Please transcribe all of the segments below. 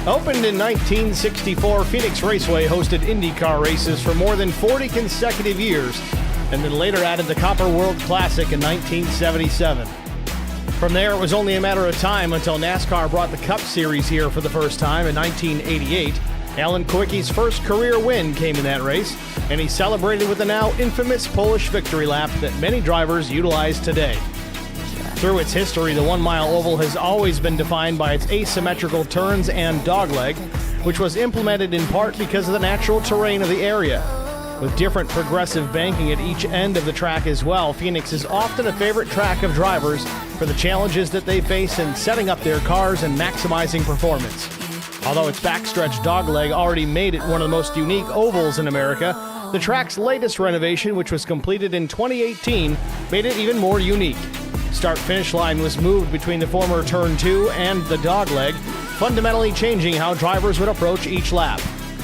Opened in 1964, Phoenix Raceway hosted IndyCar races for more than 40 consecutive years, and then later added the Copper World Classic in 1977. From there, it was only a matter of time until NASCAR brought the Cup Series here for the first time in 1988. Alan Kwiecki's first career win came in that race, and he celebrated with the now infamous Polish victory lap that many drivers utilize today. Through its history, the 1 mile oval has always been defined by its asymmetrical turns and dogleg, which was implemented in part because of the natural terrain of the area. With different progressive banking at each end of the track as well, Phoenix is often a favorite track of drivers for the challenges that they face in setting up their cars and maximizing performance. Although its backstretch dogleg already made it one of the most unique ovals in America, the track's latest renovation, which was completed in 2018, made it even more unique. Start-finish line was moved between the former Turn 2 and the dogleg, fundamentally changing how drivers would approach each lap,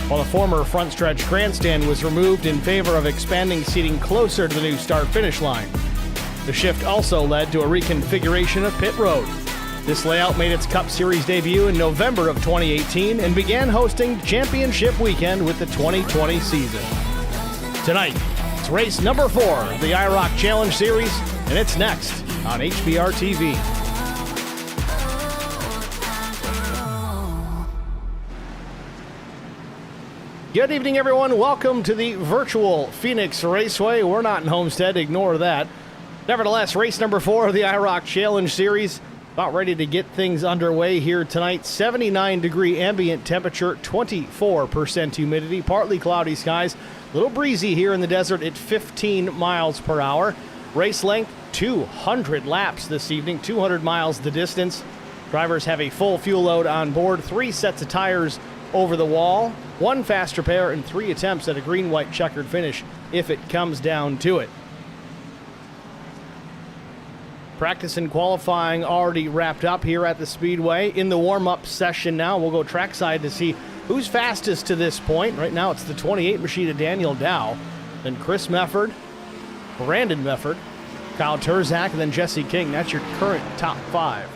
while the former front-stretch grandstand was removed in favor of expanding seating closer to the new start-finish line. The shift also led to a reconfiguration of pit road. This layout made its Cup Series debut in November of 2018 and began hosting Championship Weekend with the 2020 season. Tonight, it's race number 4 of the IROC Challenge Series, and it's next on HBR TV. Good evening, everyone. Welcome to the virtual Phoenix Raceway. We're not in Homestead. Ignore that. Nevertheless, race number 4 of the IROC Challenge Series. About ready to get things underway here tonight. 79-degree ambient temperature, 24% humidity, partly cloudy skies. A little breezy here in the desert at 15 miles per hour. Race length, 200 laps this evening, 200 miles the distance. Drivers have a full fuel load on board, 3 sets of tires over the wall, 1 fast repair, and 3 attempts at a green-white checkered finish if it comes down to it. Practice and qualifying already wrapped up here at the Speedway. In the warm-up session now, we'll go trackside to see who's fastest to this point. Right now, it's the 28 machine of Daniel Dow, then Chris Mefford, Brandon Mefford, Kyle Terzak, and then Jesse King. That's your current top 5.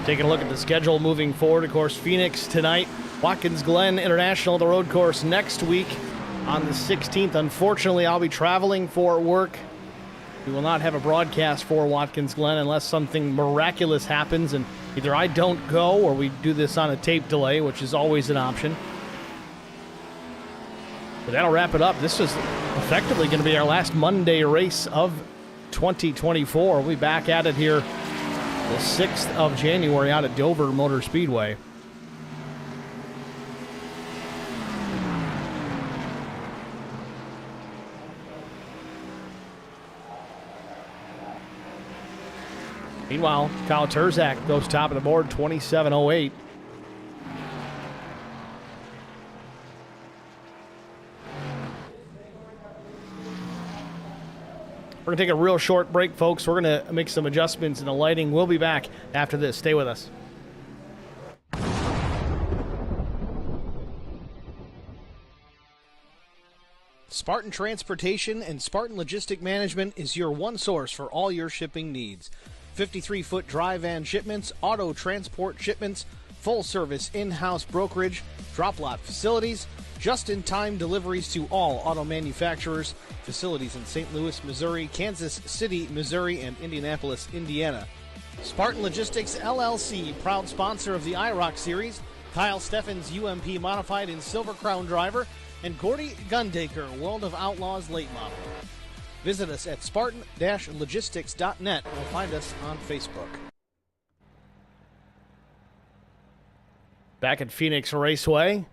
Taking a look at the schedule moving forward, of course, Phoenix tonight, Watkins Glen International, the road course next week on the 16th. Unfortunately, I'll be traveling for work. We will not have a broadcast for Watkins Glen unless something miraculous happens, and either I don't go or we do this on a tape delay, which is always an option. But that'll wrap it up. This is effectively going to be our last Monday race of 2024. We'll be back at it here the 6th of January out at Dover Motor Speedway. Meanwhile, Kyle Terzak goes top of the board, 27.08. We're going to take a real short break, folks. We're going to make some adjustments in the lighting. We'll be back after this. Stay with us. Spartan Transportation and Spartan Logistic Management is your one source for all your shipping needs. 53-foot dry van shipments, auto transport shipments, full-service in-house brokerage, drop lot facilities, just-in-time deliveries to all auto manufacturers, facilities in St. Louis, Missouri, Kansas City, Missouri, and Indianapolis, Indiana. Spartan Logistics LLC, proud sponsor of the IROC Series, Kyle Steffens UMP Modified and Silver Crown Driver, and Gordy Gundaker, World of Outlaws Late Model. Visit us at spartan-logistics.net or find us on Facebook. Back at Phoenix Raceway,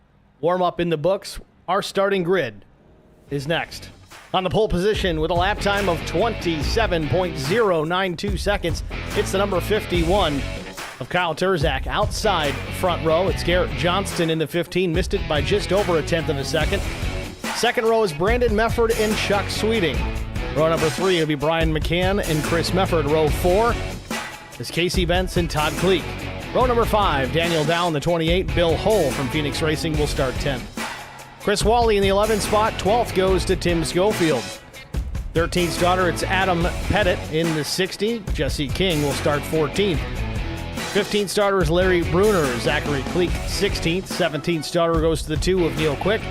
warm-up in the books. Our starting grid is next. On the pole position with a lap time of 27.092 seconds, it's the number 51, of Kyle Turzak outside front row. It's Garrett Johnston in the 15, missed it by just over a tenth of a second. Second row is Brandon Mefford and Chuck Sweeting. Row number 3 will be Brian McCann and Chris Mefford. Row 4 is Casey Bentz and Todd Kleek. Row number 5, Daniel Dow in the 28. Bill Hull from Phoenix Racing will start 10th. Chris Wally in the 11th spot. 12th goes to Tim Schofield. 13th starter, it's Adam Pettit in the 60. Jesse King will start 14th. 15th starter is Larry Bruner. Zachary Kleek 16th. 17th starter goes to the 2 of Neil Quick.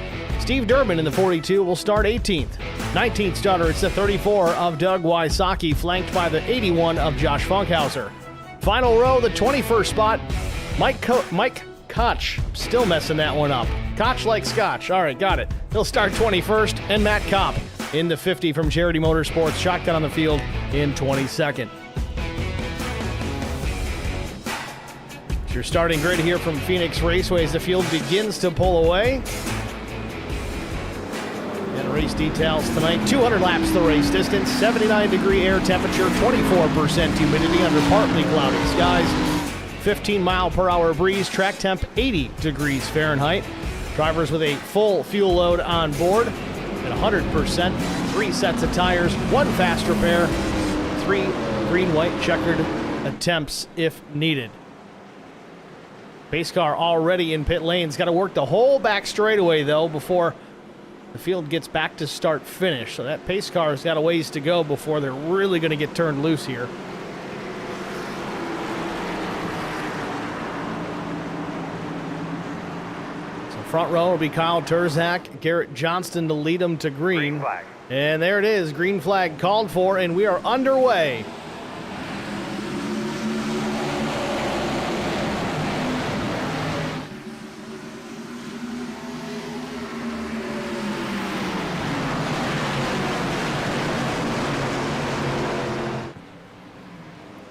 Steve Durbin in the 42 will start 18th. 19th starter, it's the 34 of Doug Wysocki, flanked by the 81 of Josh Funkhauser. Final row, the 21st spot, Mike Koch. Still messing that one up. Koch like scotch. All right, got it. He'll start 21st, and Matt Kopp in the 50 from Charity Motorsports, shotgun on the field in 22nd. It's your starting grid here from Phoenix Raceway as the field begins to pull away. And race details tonight. 200 laps the race distance, 79-degree air temperature, 24% humidity under partly cloudy skies, 15-mile-per-hour breeze, track temp 80 degrees Fahrenheit. Drivers with a full fuel load on board at 100%. 3 sets of tires, 1 fast repair, 3 green-white checkered attempts if needed. Pace car already in pit lanes. Got to work the whole back straightaway, though, before the field gets back to start-finish. So that pace car's got a ways to go before they're really going to get turned loose here. So front row will be Kyle Turzak, Garrett Johnston to lead them to green. And there it is, green flag called for, and we are underway.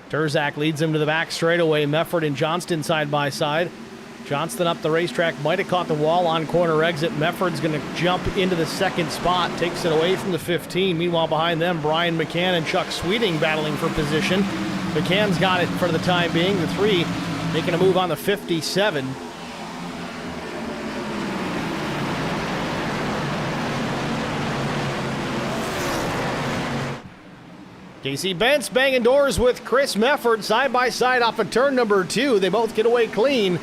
Turzak leads him to the back straightaway. Mefford and Johnston side by side. Johnston up the racetrack, might have caught the wall on corner exit. Mefford's going to jump into the second spot, takes it away from the 15. Meanwhile, behind them, Brian McCann and Chuck Sweeting battling for position. McCann's got it for the time being. The 3 making a move on the 57. Casey Bentz banging doors with Chris Mefford side by side off of turn number 2. They both get away clean.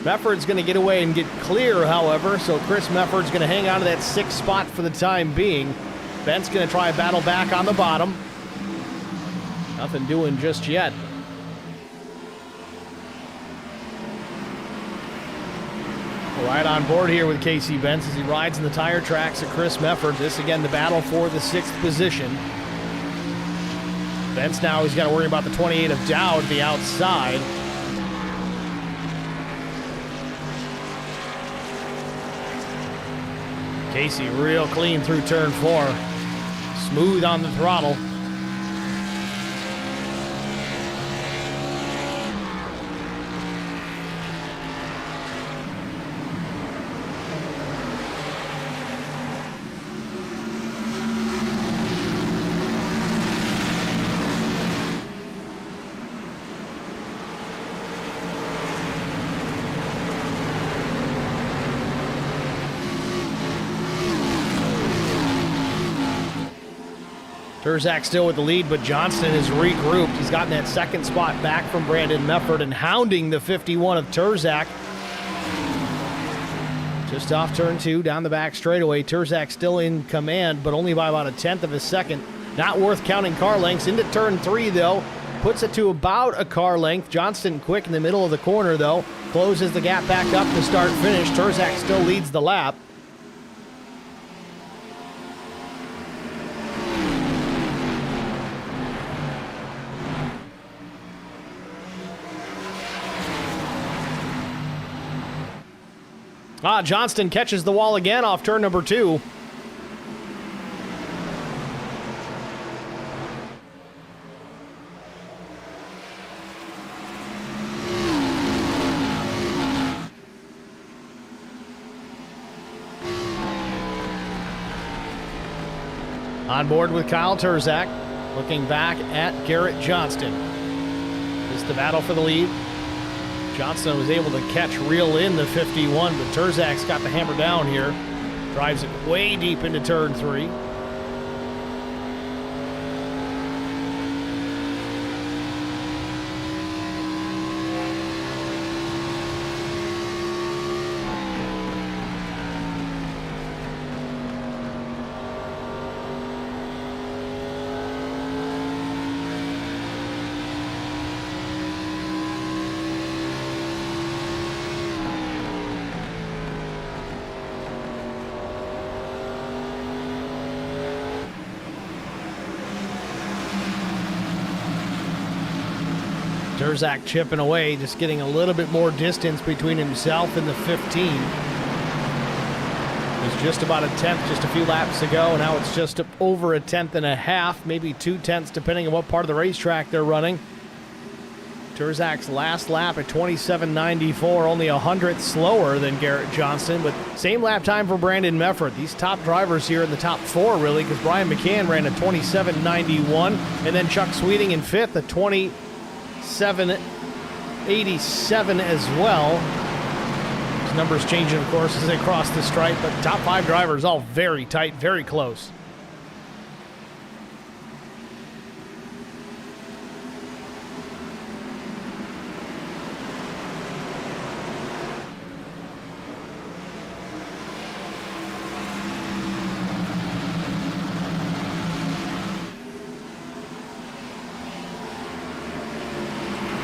Mefford's going to get away and get clear, however, so Chris Mefford's going to hang on to that 6th spot for the time being. Bentz going to try a battle back on the bottom. Nothing doing just yet. Right on board here with Casey Bentz as he rides in the tire tracks of Chris Mefford. This again the battle for the 6th position. Bentz now he's got to worry about the 28 of Dow to the outside. Casey real clean through turn 4. Smooth on the throttle. Turzak still with the lead, but Johnston is regrouped. He's gotten that 2nd spot back from Brandon Mefford and hounding the 51 of Turzak. Just off turn 2, down the back straightaway. Turzak still in command, but only by about a tenth of a second. Not worth counting car lengths. Into turn 3, though. Puts it to about a car length. Johnston quick in the middle of the corner, though. Closes the gap back up to start finish. Turzak still leads the lap. Johnston catches the wall again off turn number 2. On board with Kyle Turzak, looking back at Garrett Johnston. This is the battle for the lead. Johnson was able to reel in the 51, but Terzak's got the hammer down here. Drives it way deep into turn 3. Terzak chipping away, just getting a little bit more distance between himself and the 15. It was just about a tenth just a few laps ago. Now it's just over a tenth and a half, maybe 2 tenths, depending on what part of the racetrack they're running. Terzak's last lap at 27.94, only 100th slower than Garrett Johnson, but same lap time for Brandon Mefford. These top drivers here in the top 4, really, because Brian McCann ran a 27.91, and then Chuck Sweeting in 5th at 27.87 as well. His numbers changing, of course, as they cross the stripe, but top 5 drivers all very tight, very close.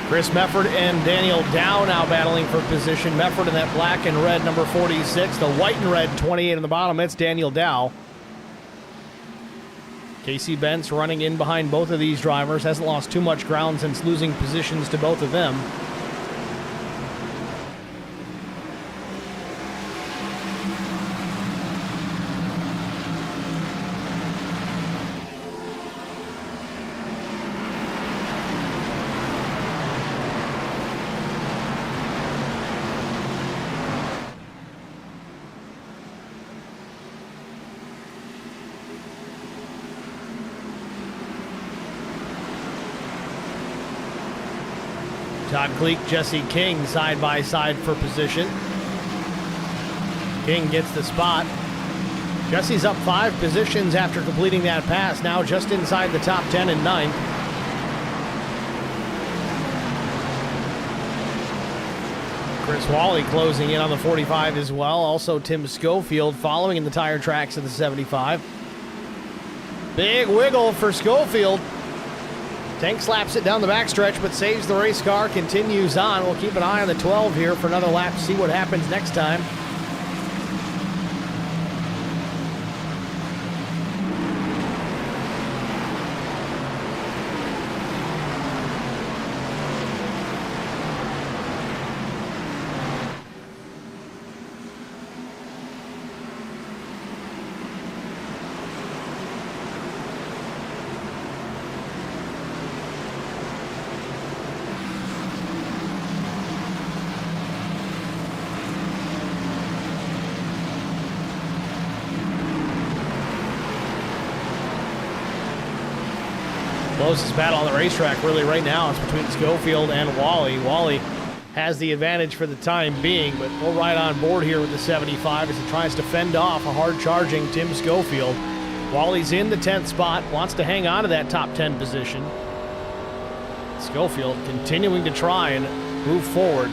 Chris Mefford and Daniel Dow now battling for position. Mefford in that black and red number 46. The white and red 28 on the bottom. It's Daniel Dow. Casey Bentz running in behind both of these drivers. Hasn't lost too much ground since losing positions to both of them. Todd Cleek, Jesse King side by side for position. King gets the spot. Jesse's up 5 positions after completing that pass, now just inside the top 10 and 9th. Chris Wally closing in on the 45 as well. Also Tim Schofield following in the tire tracks of the 75. Big wiggle for Schofield. Tank slaps it down the backstretch, but saves the race car, continues on. We'll keep an eye on the 12 here for another lap to see what happens next time. Closest battle on the racetrack really right now is between Schofield and Wally. Wally has the advantage for the time being, but we'll ride on board here with the 75 as he tries to fend off a hard-charging Tim Schofield. Wally's in the 10th spot, wants to hang on to that top 10 position. Schofield continuing to try and move forward.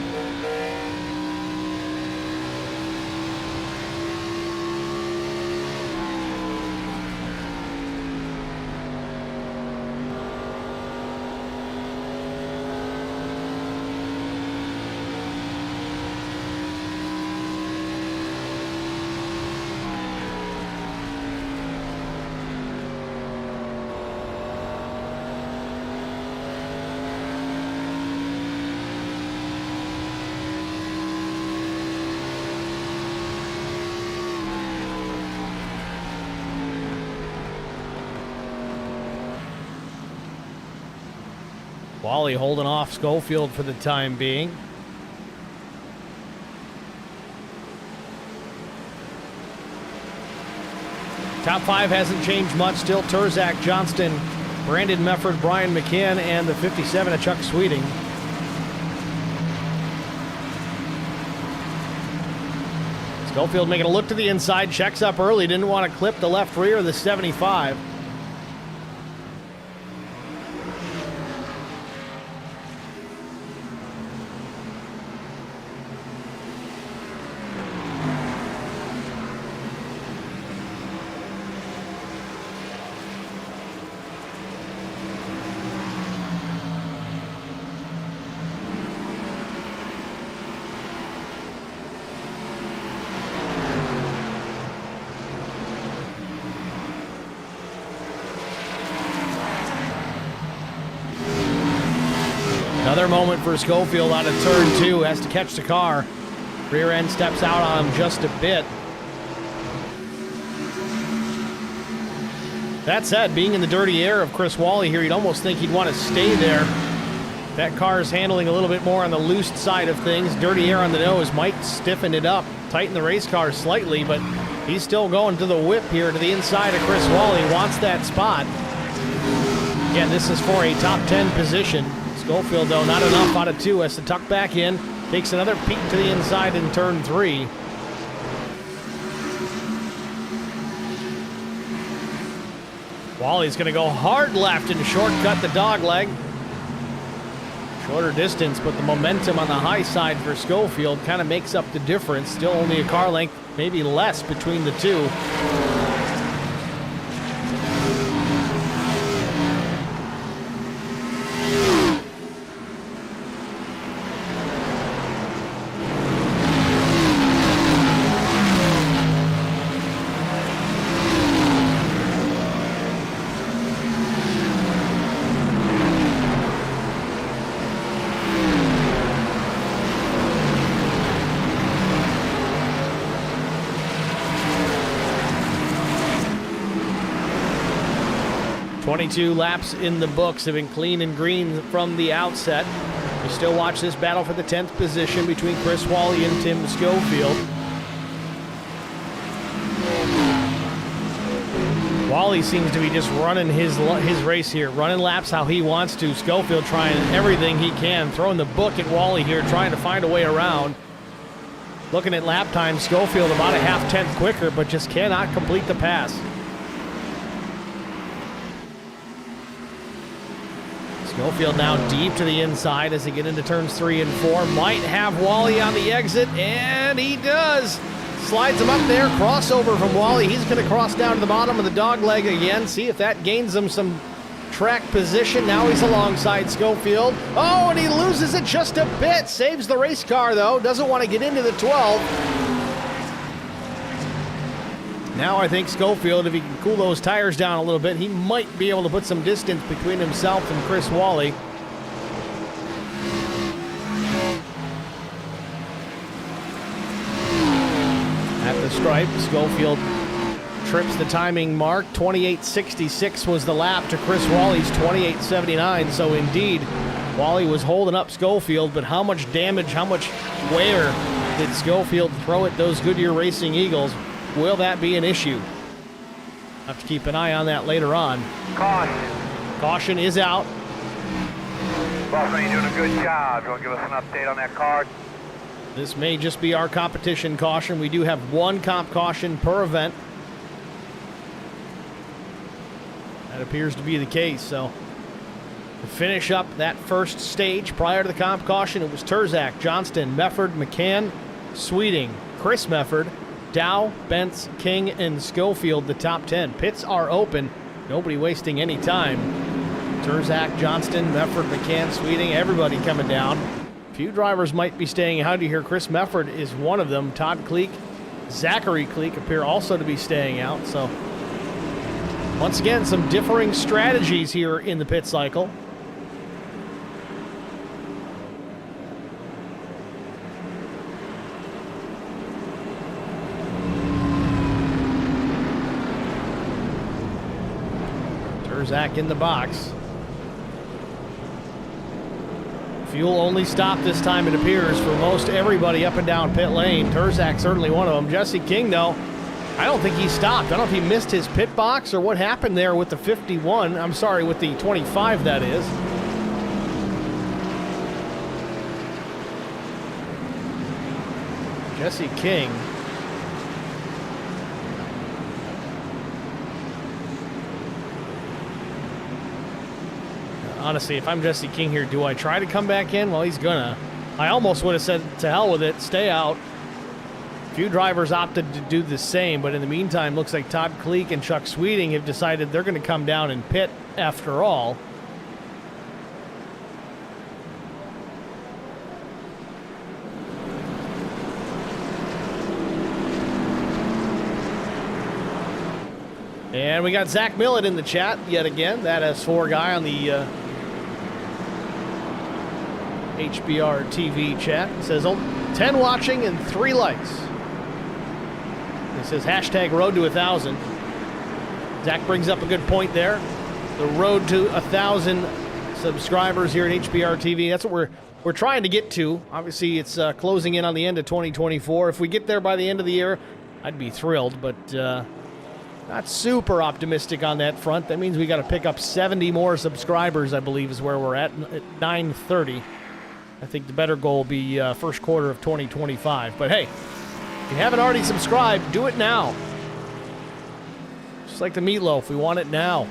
Wally holding off Schofield for the time being. Top 5 hasn't changed much. Still Terzak, Johnston, Brandon Mefford, Brian McCann, and the 57 of Chuck Sweeting. Schofield making a look to the inside, checks up early, didn't want to clip the left rear of the 75. Another moment for Schofield out of turn 2. Has to catch the car. Rear end steps out on him just a bit. That said, being in the dirty air of Chris Wally here, you'd almost think he'd want to stay there. That car is handling a little bit more on the loose side of things. Dirty air on the nose might stiffen it up, tighten the race car slightly, but he's still going to the whip here to the inside of Chris Wally. Wants that spot. Again, this is for a top 10 position. Schofield, though, not enough out of 2. Has to tuck back in. Takes another peek to the inside in turn 3. Wally's going to go hard left and shortcut the dogleg. Shorter distance, but the momentum on the high side for Schofield kind of makes up the difference. Still only a car length, maybe less between the two. "22 laps in the books, have been clean and green from the outset. We still watch this battle for the 10th position between Chris Wally and Tim Schofield. Wally seems to be just running his race here, running laps how he wants to. Schofield trying everything he can, throwing the book at Wally here, trying to find a way around. Looking at lap time, Schofield about a half-tenth quicker, but just cannot complete the pass. Schofield now deep to the inside as they get into turns 3 and 4. Might have Wally on the exit, and he does. Slides him up there, crossover from Wally. He's going to cross down to the bottom of the dogleg again. See if that gains him some track position. Now he's alongside Schofield. Oh, and he loses it just a bit. Saves the race car, though. Doesn't want to get into the 12. Now I think Schofield, if he can cool those tires down a little bit, he might be able to put some distance between himself and Chris Wally. At the stripe, Schofield trips the timing mark. 28.66 was the lap to Chris Wally's 28.79. So indeed, Wally was holding up Schofield, but how much damage, how much wear did Schofield throw at those Goodyear Racing Eagles? Will that be an issue? Have to keep an eye on that later on. Caution. Caution is out. Boss man, you're doing a good job. You want to give us an update on that car? This may just be our competition caution. We do have one comp caution per event. That appears to be the case. So to finish up that first stage prior to the comp caution, it was Terzak, Johnston, Mefford, McCann, Sweeting, Chris Mefford, Dow, Bentz, King, and Schofield, the top 10. Pits are open. Nobody wasting any time. Terzak, Johnston, Mefford, McCann, Sweeting, everybody coming down. A few drivers might be staying out here. Chris Mefford is one of them. Todd Kleek, Zachary Kleek appear also to be staying out. So once again, some differing strategies here in the pit cycle. Terzak in the box. Fuel only stop this time, it appears, for most everybody up and down pit lane. Terzak certainly one of them. Jesse King, though, I don't think he stopped. I don't know if he missed his pit box or what happened there with the 51. I'm sorry, with the 25, that is. Jesse King honestly, if I'm Jesse King here, do I try to come back in? Well, he's gonna. I almost would have said, to hell with it, stay out. A few drivers opted to do the same, but in the meantime, looks like Todd Kleek and Chuck Sweeting have decided they're going to come down and pit after all. And we got Zach Millett in the chat yet again. That S4 guy on the HBR TV chat. It says 10 watching and 3 likes. It says hashtag road to 1,000. Zach brings up a good point there. The road to 1,000 subscribers here at HBR TV. That's what we're trying to get to. Obviously, it's closing in on the end of 2024. If we get there by the end of the year, I'd be thrilled, but not super optimistic on that front. That means we got to pick up 70 more subscribers, I believe, is where we're at 930. I think the better goal will be first quarter of 2025. But hey, if you haven't already subscribed, do it now. Just like the meatloaf, we want it now.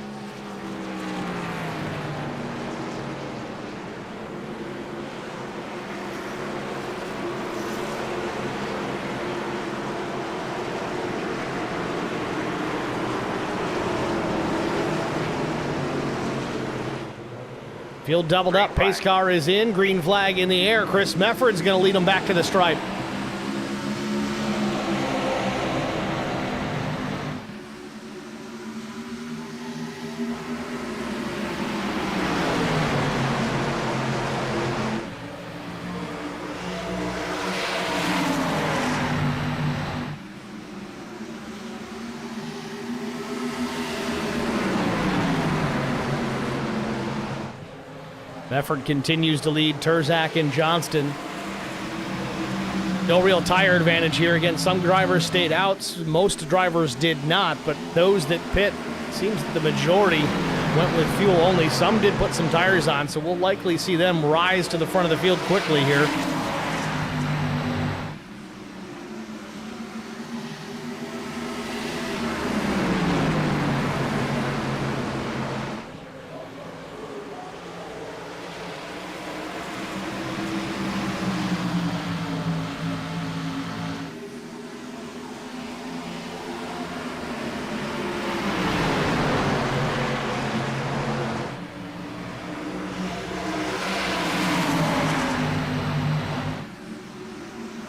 Field doubled up. Pace car is in. Green flag in the air. Chris Mefford's going to lead them back to the stripe. Mefford continues to lead Terzak and Johnston. No real tire advantage here. Again, some drivers stayed out. Most drivers did not, but those that pit, seems the majority went with fuel only. Some did put some tires on, so we'll likely see them rise to the front of the field quickly here.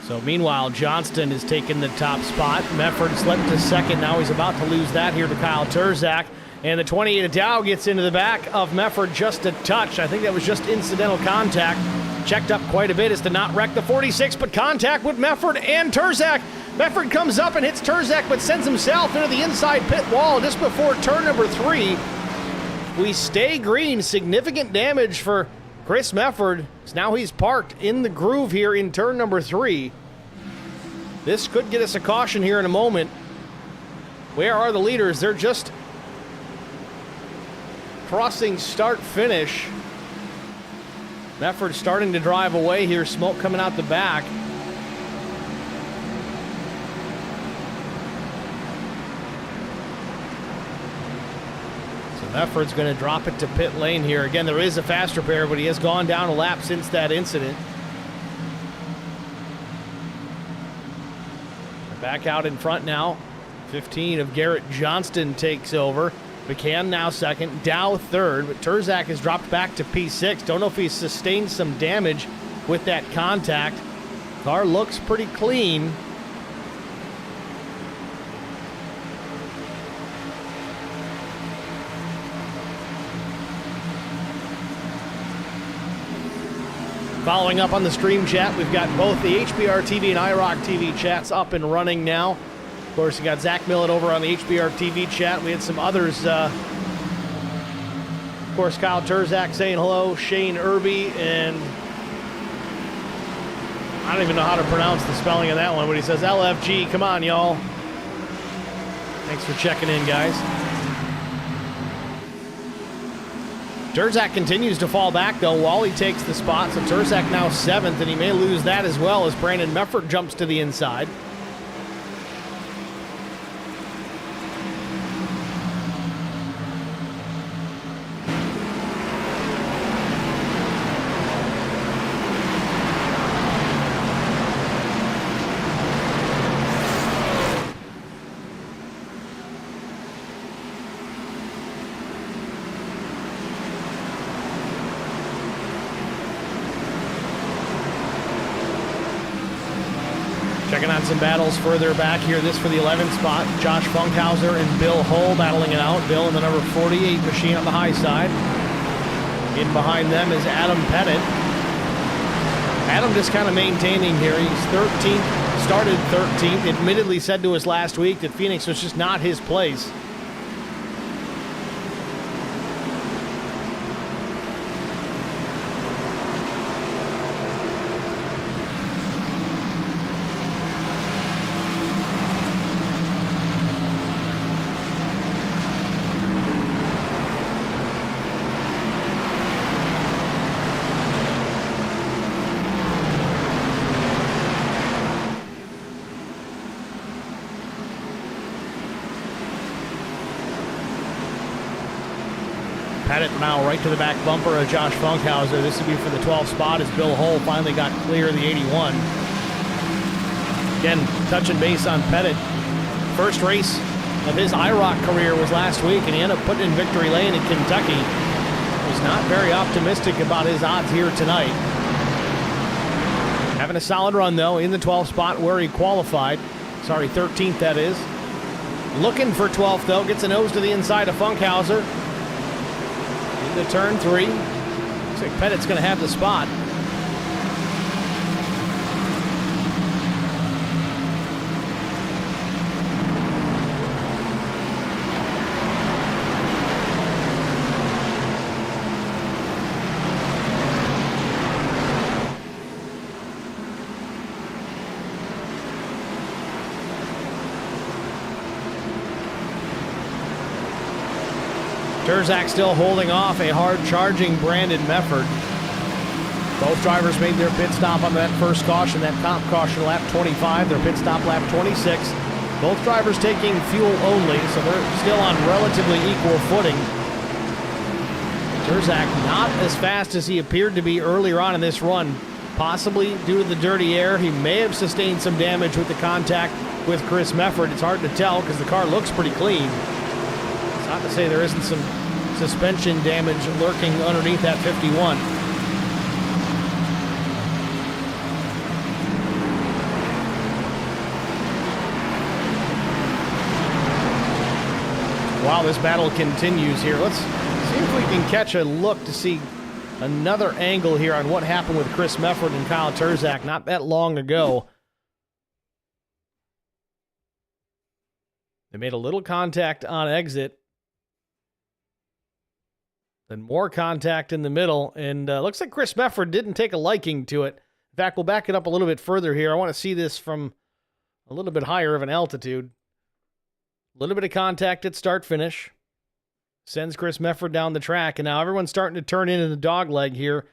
So meanwhile, Johnston has taken the top spot. Mefford slipped to second. Now he's about to lose that here to Kyle Terzak. And the 28 of Dow gets into the back of Mefford just a touch. I think that was just incidental contact. Checked up quite a bit as to not wreck the 46, but contact with Mefford and Terzak. Mefford comes up and hits Terzak, but sends himself into the inside pit wall just before turn number 3. We stay green. Significant damage for Chris Mefford. Now he's parked in the groove here in turn number 3. This could get us a caution here in a moment. Where are the leaders? They're just crossing start-finish. Mefford starting to drive away here. Smoke coming out the back. Mefford's going to drop it to pit lane here. Again, there is a fast repair, but he has gone down a lap since that incident. Back out in front now. 15 of Garrett Johnston takes over. McCann now second. Dow third, but Terzak has dropped back to P6. Don't know if he's sustained some damage with that contact. Car looks pretty clean. Following up on the stream chat, we've got both the HBR TV and IROC TV chats up and running now. Of course, we got Zach Millett over on the HBR TV chat. We had some others. Of course, Kyle Terzak saying hello, Shane Irby, and I don't even know how to pronounce the spelling of that one, but he says LFG. Come on, y'all. Thanks for checking in, guys. Terzak continues to fall back, though. Wally takes the spot, so Terzak now 7th, and he may lose that as well as Brandon Mefford jumps to the inside. Checking on some battles further back here. This for the 11th spot. Josh Funkhauser and Bill Hull battling it out. Bill in the number 48 machine on the high side. In behind them is Adam Pettit. Adam just kind of maintaining here. He's 13th, started 13th. Admittedly said to us last week that Phoenix was just not his place. Pettit now right to the back bumper of Josh Funkhauser. This would be for the 12th spot as Bill Hull finally got clear of the 81. Again, touching base on Pettit. First race of his IROC career was last week, and he ended up putting in victory lane in Kentucky. Was not very optimistic about his odds here tonight. Having a solid run, though, in the 12th spot where he qualified. Sorry, 13th, that is. Looking for 12th, though. Gets a nose to the inside of Funkhauser. Into turn 3. Looks like Pettit's going to have the spot. Terzak still holding off a hard-charging Brandon Mefford. Both drivers made their pit stop on that first caution, that comp caution lap 25, their pit stop lap 26. Both drivers taking fuel only, so they're still on relatively equal footing. Terzak not as fast as he appeared to be earlier on in this run. Possibly due to the dirty air, he may have sustained some damage with the contact with Chris Mefford. It's hard to tell because the car looks pretty clean. It's not to say there isn't some suspension damage lurking underneath that 51. While this battle continues here, let's see if we can catch a look to see another angle here on what happened with Chris Mefford and Kyle Terzak not that long ago. They made a little contact on exit. Then more contact in the middle, and looks like Chris Mefford didn't take a liking to it. In fact, we'll back it up a little bit further here. I want to see this from a little bit higher of an altitude. A little bit of contact at start-finish. Sends Chris Mefford down the track, and now everyone's starting to turn into the dogleg here.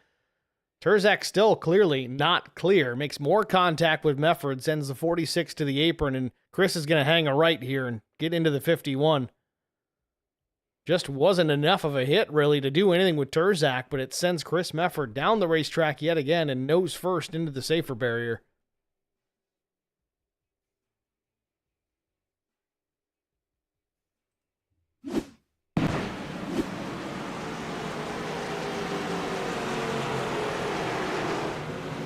Terzak still clearly not clear. Makes more contact with Mefford, sends the 46 to the apron, and Chris is going to hang a right here and get into the 51. Just wasn't enough of a hit, really, to do anything with Terzak, but it sends Chris Mefford down the racetrack yet again and nose first into the safer barrier.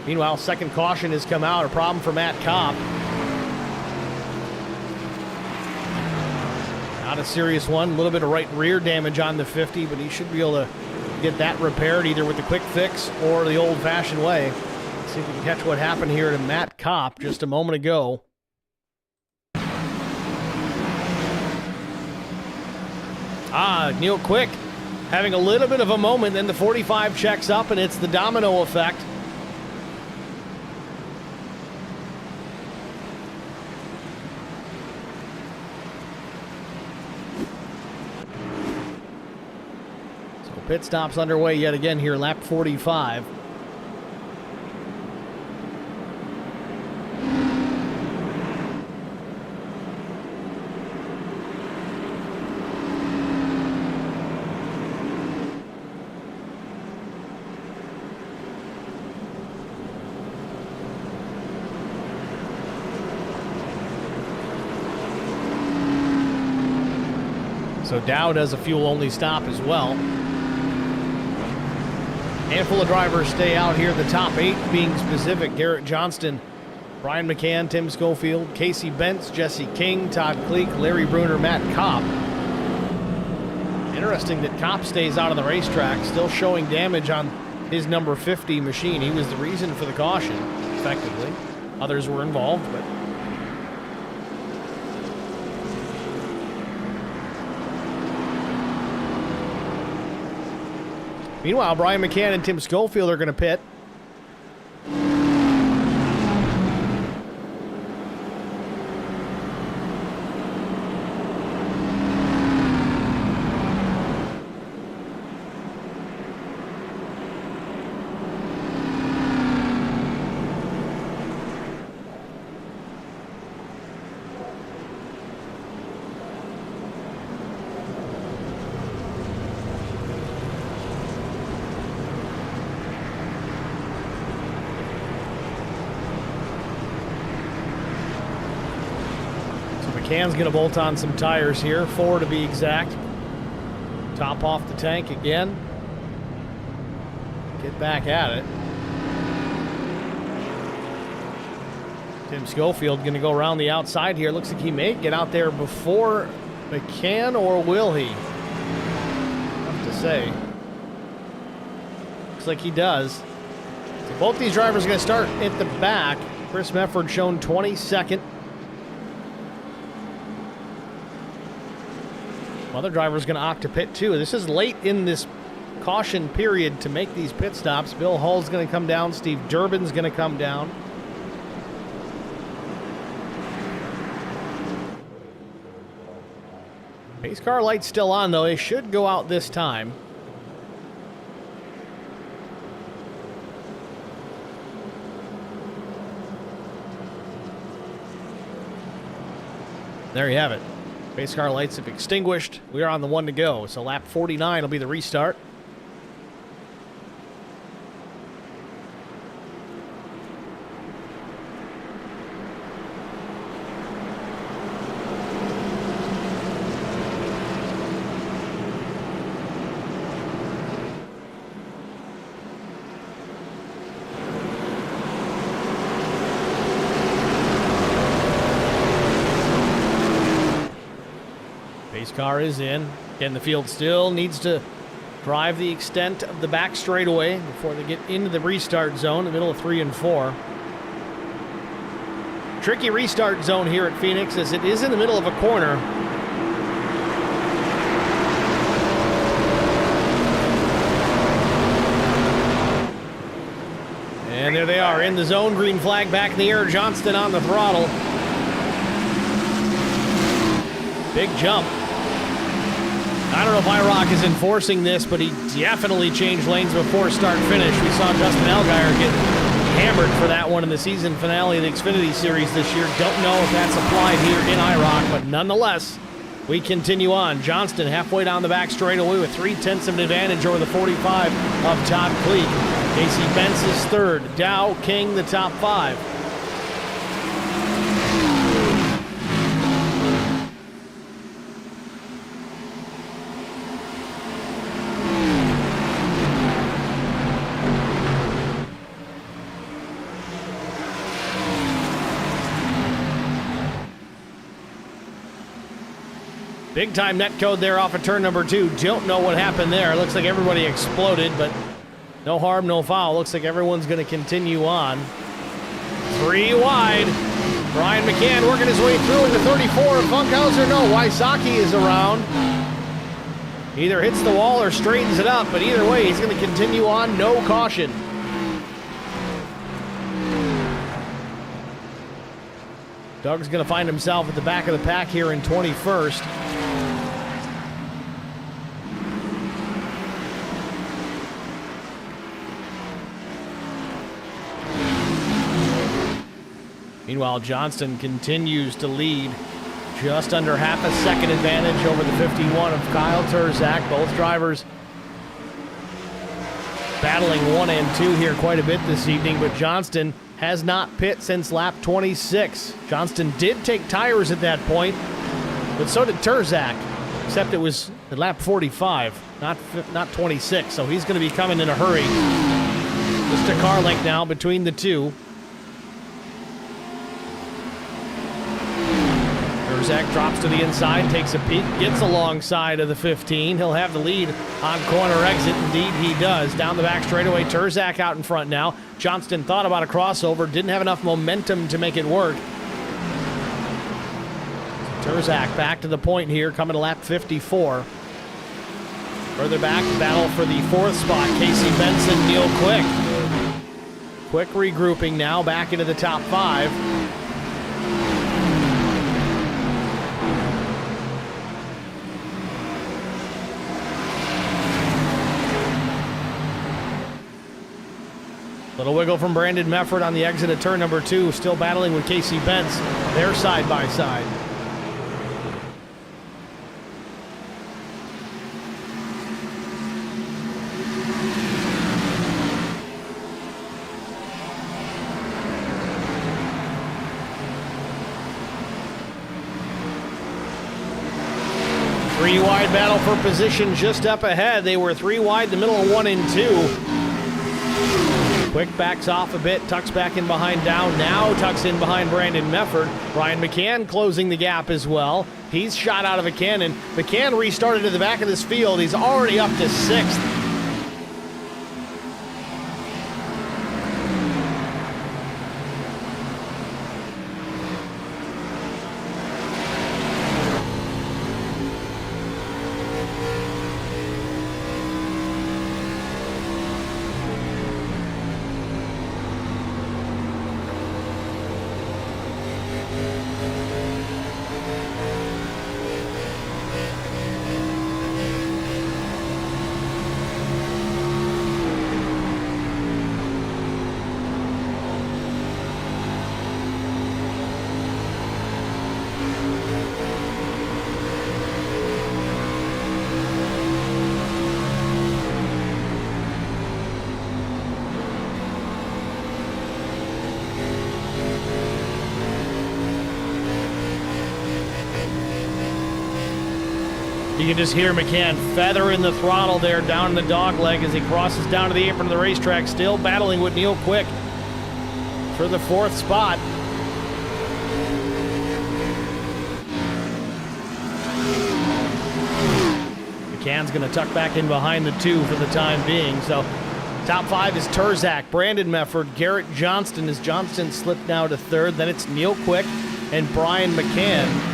Meanwhile, second caution has come out, a problem for Matt Kopp. Not a serious one, a little bit of right rear damage on the 50, but he should be able to get that repaired either with the quick fix or the old-fashioned way. Let's see if we can catch what happened here to Matt Kopp just a moment ago. Neil Quick having a little bit of a moment, then the 45 checks up, and it's the domino effect. Pit stops underway yet again here, lap 45. So Dow does a fuel-only stop as well. Handful of drivers stay out here, the top 8 being specific. Garrett Johnston Brian McCann, Tim Schofield, Casey Bentz, Jesse King, Todd Kleek, Larry Bruner, Matt Kopp. Interesting that Kopp stays out on the racetrack, still showing damage on his number 50 machine. He was the reason for the caution, effectively. Others were involved, but... Meanwhile, Brian McCann and Tim Schofield are going to pit. McCann's going to bolt on some tires here, 4 to be exact. Top off the tank again. Get back at it. Tim Schofield going to go around the outside here. Looks like he may get out there before McCann, or will he? Tough to say. Looks like he does. So both these drivers are going to start at the back. Chris Mefford shown 22nd. Other driver's going to opt to pit too. This is late in this caution period to make these pit stops. Bill Hull's going to come down. Steve Durbin's going to come down. Pace car light's still on though. They should go out this time. There you have it. Pace car lights have extinguished. We are on the 1 to go. So lap 49 will be the restart. Car is in. Again, the field still needs to drive the extent of the back straightaway before they get into the restart zone, the middle of 3 and 4. Tricky restart zone here at Phoenix as it is in the middle of a corner. And there they are in the zone. Green flag back in the air. Johnston on the throttle. Big jump. I don't know if IROC is enforcing this, but he definitely changed lanes before start finish. We saw Justin Allgaier get hammered for that one in the season finale of the Xfinity Series this year. Don't know if that's applied here in IROC, but nonetheless, we continue on. Johnston halfway down the back straightaway with 0.3 of an advantage over the 45 of Todd Kleek. Casey Bentz is third. Dow, King, the top 5. Big time net code there off of turn number 2. Don't know what happened there. It looks like everybody exploded, but no harm, no foul. Looks like everyone's going to continue on. 3 wide. Brian McCann working his way through into 34. Funkhauser, no. Wysocki is around. Either hits the wall or straightens it up, but either way, he's going to continue on. No caution. Doug's going to find himself at the back of the pack here in 21st. Meanwhile, Johnston continues to lead. Just under half a second advantage over the 51 of Kyle Turzak. Both drivers battling 1 and 2 here quite a bit this evening, but Johnston has not pit since lap 26. Johnston did take tires at that point, but so did Turzak, except it was at lap 45, not 26, so he's going to be coming in a hurry. Just a car length now between the two. Turzak drops to the inside, takes a peek, gets alongside of the 15. He'll have the lead on corner exit. Indeed, he does. Down the back straightaway, Turzak out in front now. Johnston thought about a crossover, didn't have enough momentum to make it work. Turzak back to the point here, coming to lap 54. Further back, battle for the 4th spot. Casey Benson, Neil Quick. Quick regrouping now, back into the top 5. Little wiggle from Brandon Mefford on the exit of turn number 2, still battling with Casey Bentz. They're side by side. Three wide battle for position just up ahead. They were 3 wide, the middle of 1 and 2. Quick backs off a bit, tucks back in behind Down, now tucks in behind Brandon Mefford. Ryan McCann closing the gap as well. He's shot out of a cannon. McCann restarted to the back of this field. He's already up to 6th. You can just hear McCann feathering the throttle there down in the dog leg as he crosses down to the apron of the racetrack, still battling with Neil Quick for the 4th spot. McCann's going to tuck back in behind the 2 for the time being. So top 5 is Turzak, Brandon Mefford, Garrett Johnston as Johnston slipped now to 3rd. Then it's Neil Quick and Brian McCann.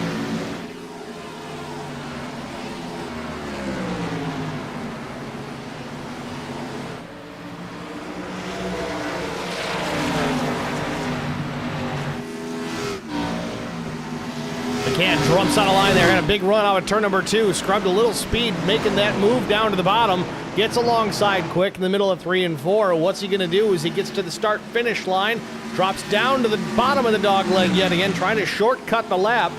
McCann jumps on a line there, had a big run out of turn number 2, scrubbed a little speed, making that move down to the bottom, gets alongside Quick in the middle of 3 and 4. What's he going to do as he gets to the start-finish line, drops down to the bottom of the dog leg yet again, trying to shortcut the lap.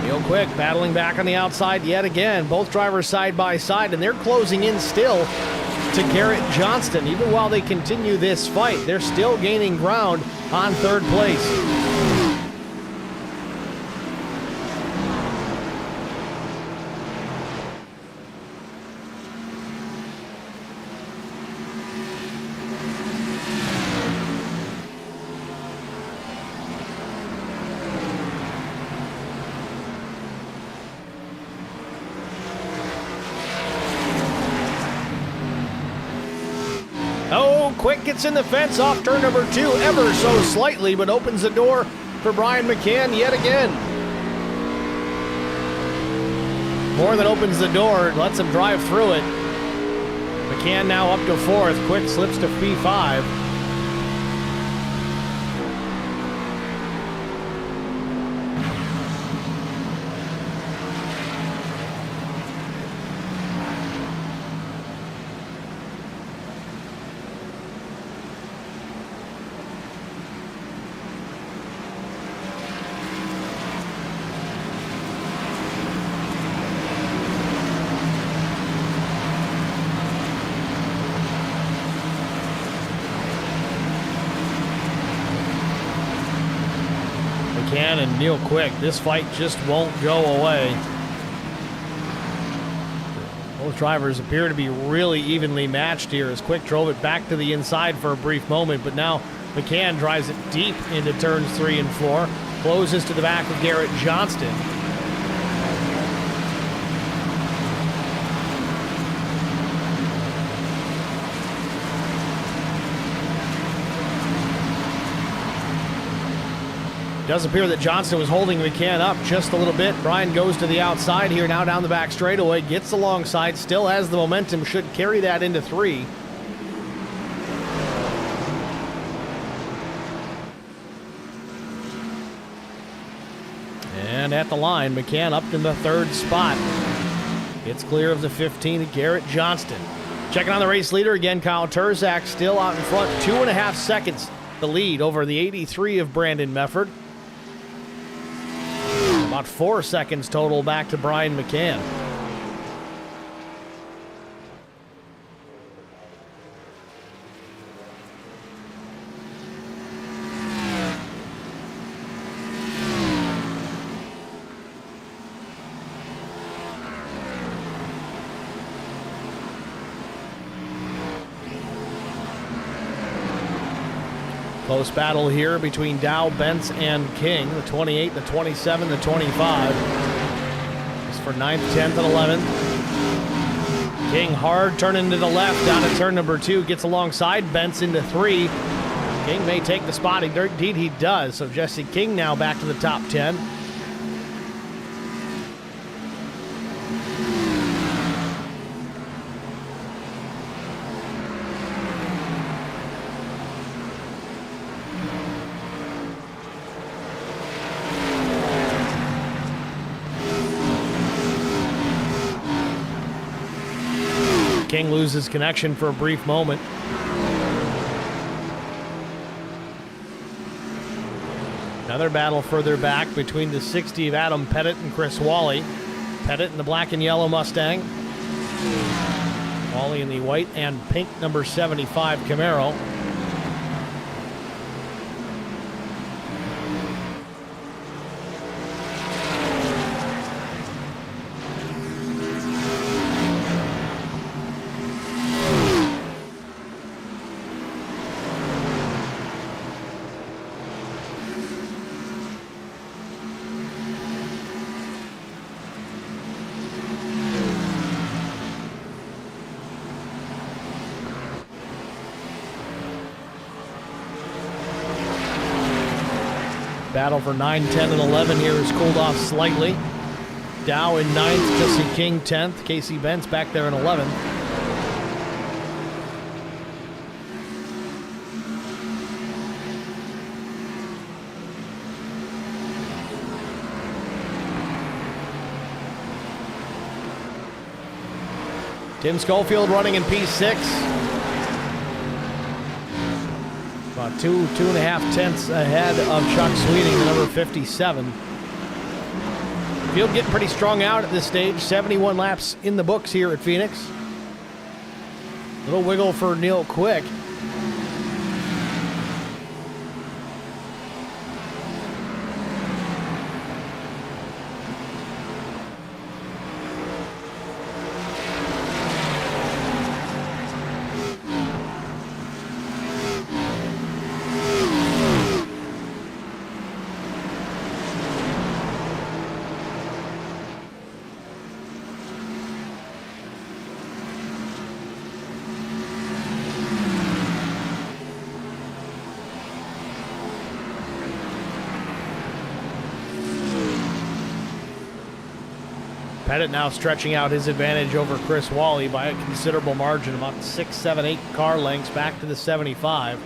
Neil Quick battling back on the outside yet again, both drivers side by side, and they're closing in still to Garrett Johnston. Even while they continue this fight, they're still gaining ground on 3rd place. Oh, Quick gets in the fence off turn number 2 ever so slightly, but opens the door for Brian McCann yet again. More than opens the door, lets him drive through it. McCann now up to 4th. Quick slips to P5. McCann and Neil Quick, this fight just won't go away. Both drivers appear to be really evenly matched here as Quick drove it back to the inside for a brief moment, but now McCann drives it deep into turns 3 and 4. closes to the back of Garrett Johnston. It does appear that Johnston was holding McCann up just a little bit. Brian goes to the outside here now down the back straightaway, gets alongside, still has the momentum, should carry that into 3. And at the line, McCann up in the 3rd spot. It's clear of the 15 of Garrett Johnston. Checking on the race leader again, Kyle Turzak still out in front, 2.5 seconds the lead over the 83 of Brandon Mefford. About 4 seconds total back to Brian McCann. Close battle here between Dow, Bentz, and King. The 28, the 27, the 25. This for 9th, 10th, and 11th. King hard turning to the left down to turn number 2. Gets alongside Bentz into 3. King may take the spot. Indeed, he does. So Jesse King now back to the top 10. King loses connection for a brief moment. Another battle further back between the 60 of Adam Pettit and Chris Wally. Pettit in the black and yellow Mustang. Wally in the white and pink number 75 Camaro. Battle for 9, 10, and 11 here has cooled off slightly. Dow in 9th, Jesse King 10th, Casey Bentz back there in 11th. Tim Schofield running in P6. About 2.5 tenths ahead of Chuck Sweeting, the number 57. Field getting pretty strung out at this stage. 71 laps in the books here at Phoenix. Little wiggle for Neil Quick. Pettit now stretching out his advantage over Chris Wally by a considerable margin, about 6, 7, 8 car lengths back to the 75.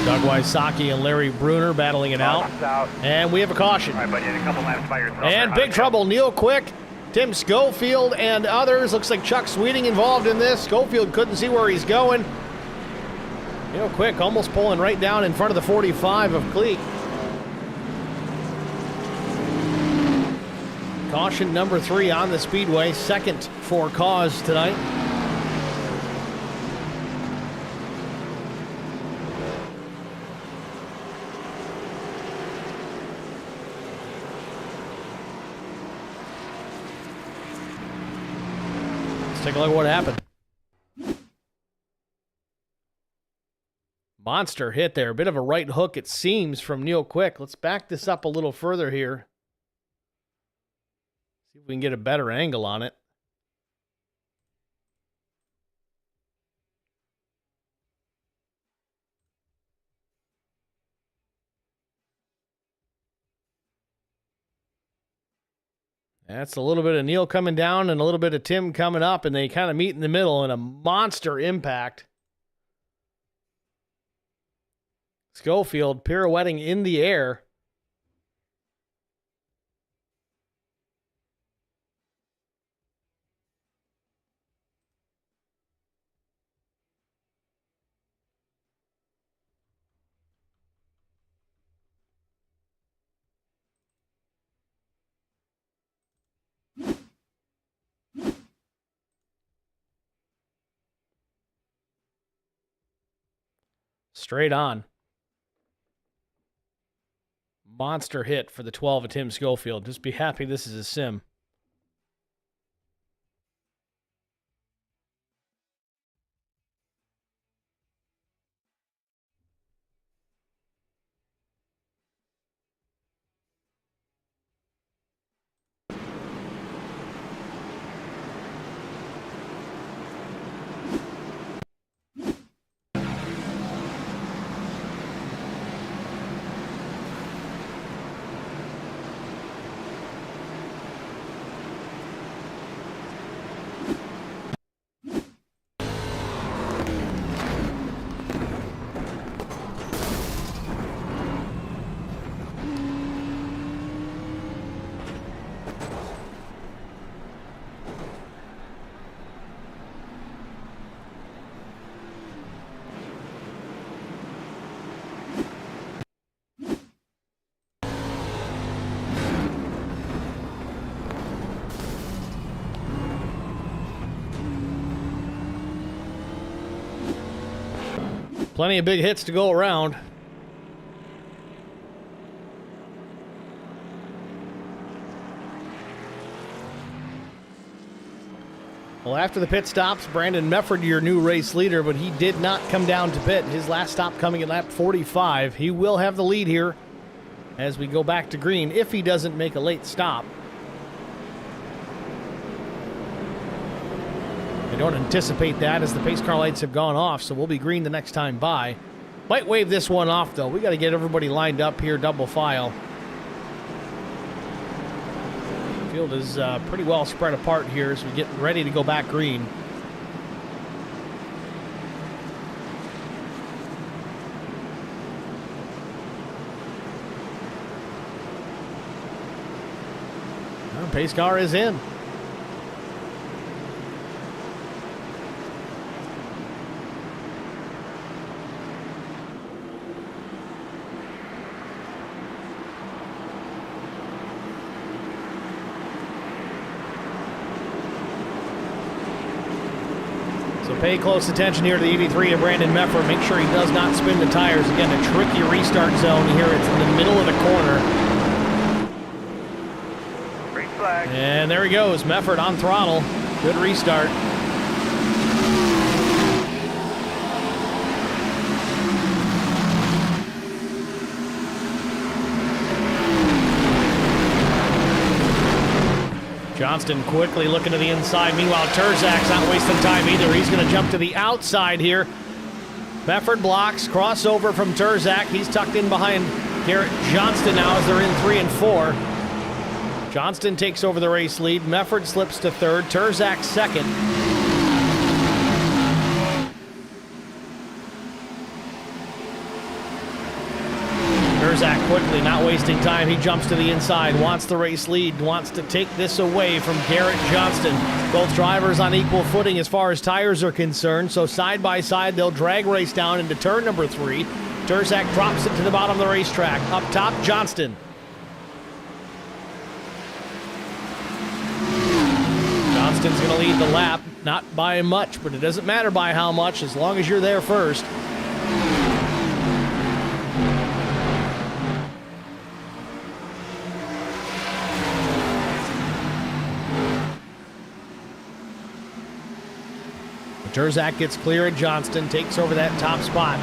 Doug Wysocki and Larry Bruner battling it out. And we have a caution. All right, buddy, a couple laps by yourself. And big trouble. Neil Quick, Tim Schofield, and others. Looks like Chuck Sweeting involved in this. Schofield couldn't see where he's going. Neil Quick almost pulling right down in front of the 45 of Cleek. Caution number 3 on the speedway, second for cause tonight. Let's take a look at what happened. Monster hit there. A bit of a right hook, it seems, from Neil Quick. Let's back this up a little further here. See if we can get a better angle on it. That's a little bit of Neil coming down and a little bit of Tim coming up, and they kind of meet in the middle in a monster impact. Schofield pirouetting in the air. Straight on. Monster hit for the 12 of Tim Schofield. Just be happy this is a sim. Plenty of big hits to go around. Well, after the pit stops, Brandon Mefford, your new race leader, but he did not come down to pit. His last stop coming at lap 45. He will have the lead here as we go back to green if he doesn't make a late stop. I don't anticipate that as the pace car lights have gone off, so we'll be green the next time by. Might wave this one off, though. We got to get everybody lined up here, double file. Field is pretty well spread apart here as we get ready to go back green. Well, pace car is in. Pay close attention here to the 83 of Brandon Mefford. Make sure he does not spin the tires. Again, a tricky restart zone here. It's in the middle of the corner. Green flag. And there he goes. Mefford on throttle. Good restart. Johnston quickly looking to the inside. Meanwhile, Terzak's not wasting time either. He's going to jump to the outside here. Mefford blocks. Crossover from Terzak. He's tucked in behind Garrett Johnston now as they're in 3 and 4. Johnston takes over the race lead. Mefford slips to third. Terzak second. Terzak quickly, not wasting time. He jumps to the inside, wants the race lead, wants to take this away from Garrett Johnston. Both drivers on equal footing as far as tires are concerned, so side by side they'll drag race down into turn number 3. Terzak drops it to the bottom of the racetrack. Up top, Johnston. Johnston's going to lead the lap, not by much, but it doesn't matter by how much as long as you're there first. Terzak gets clear at Johnston, takes over that top spot.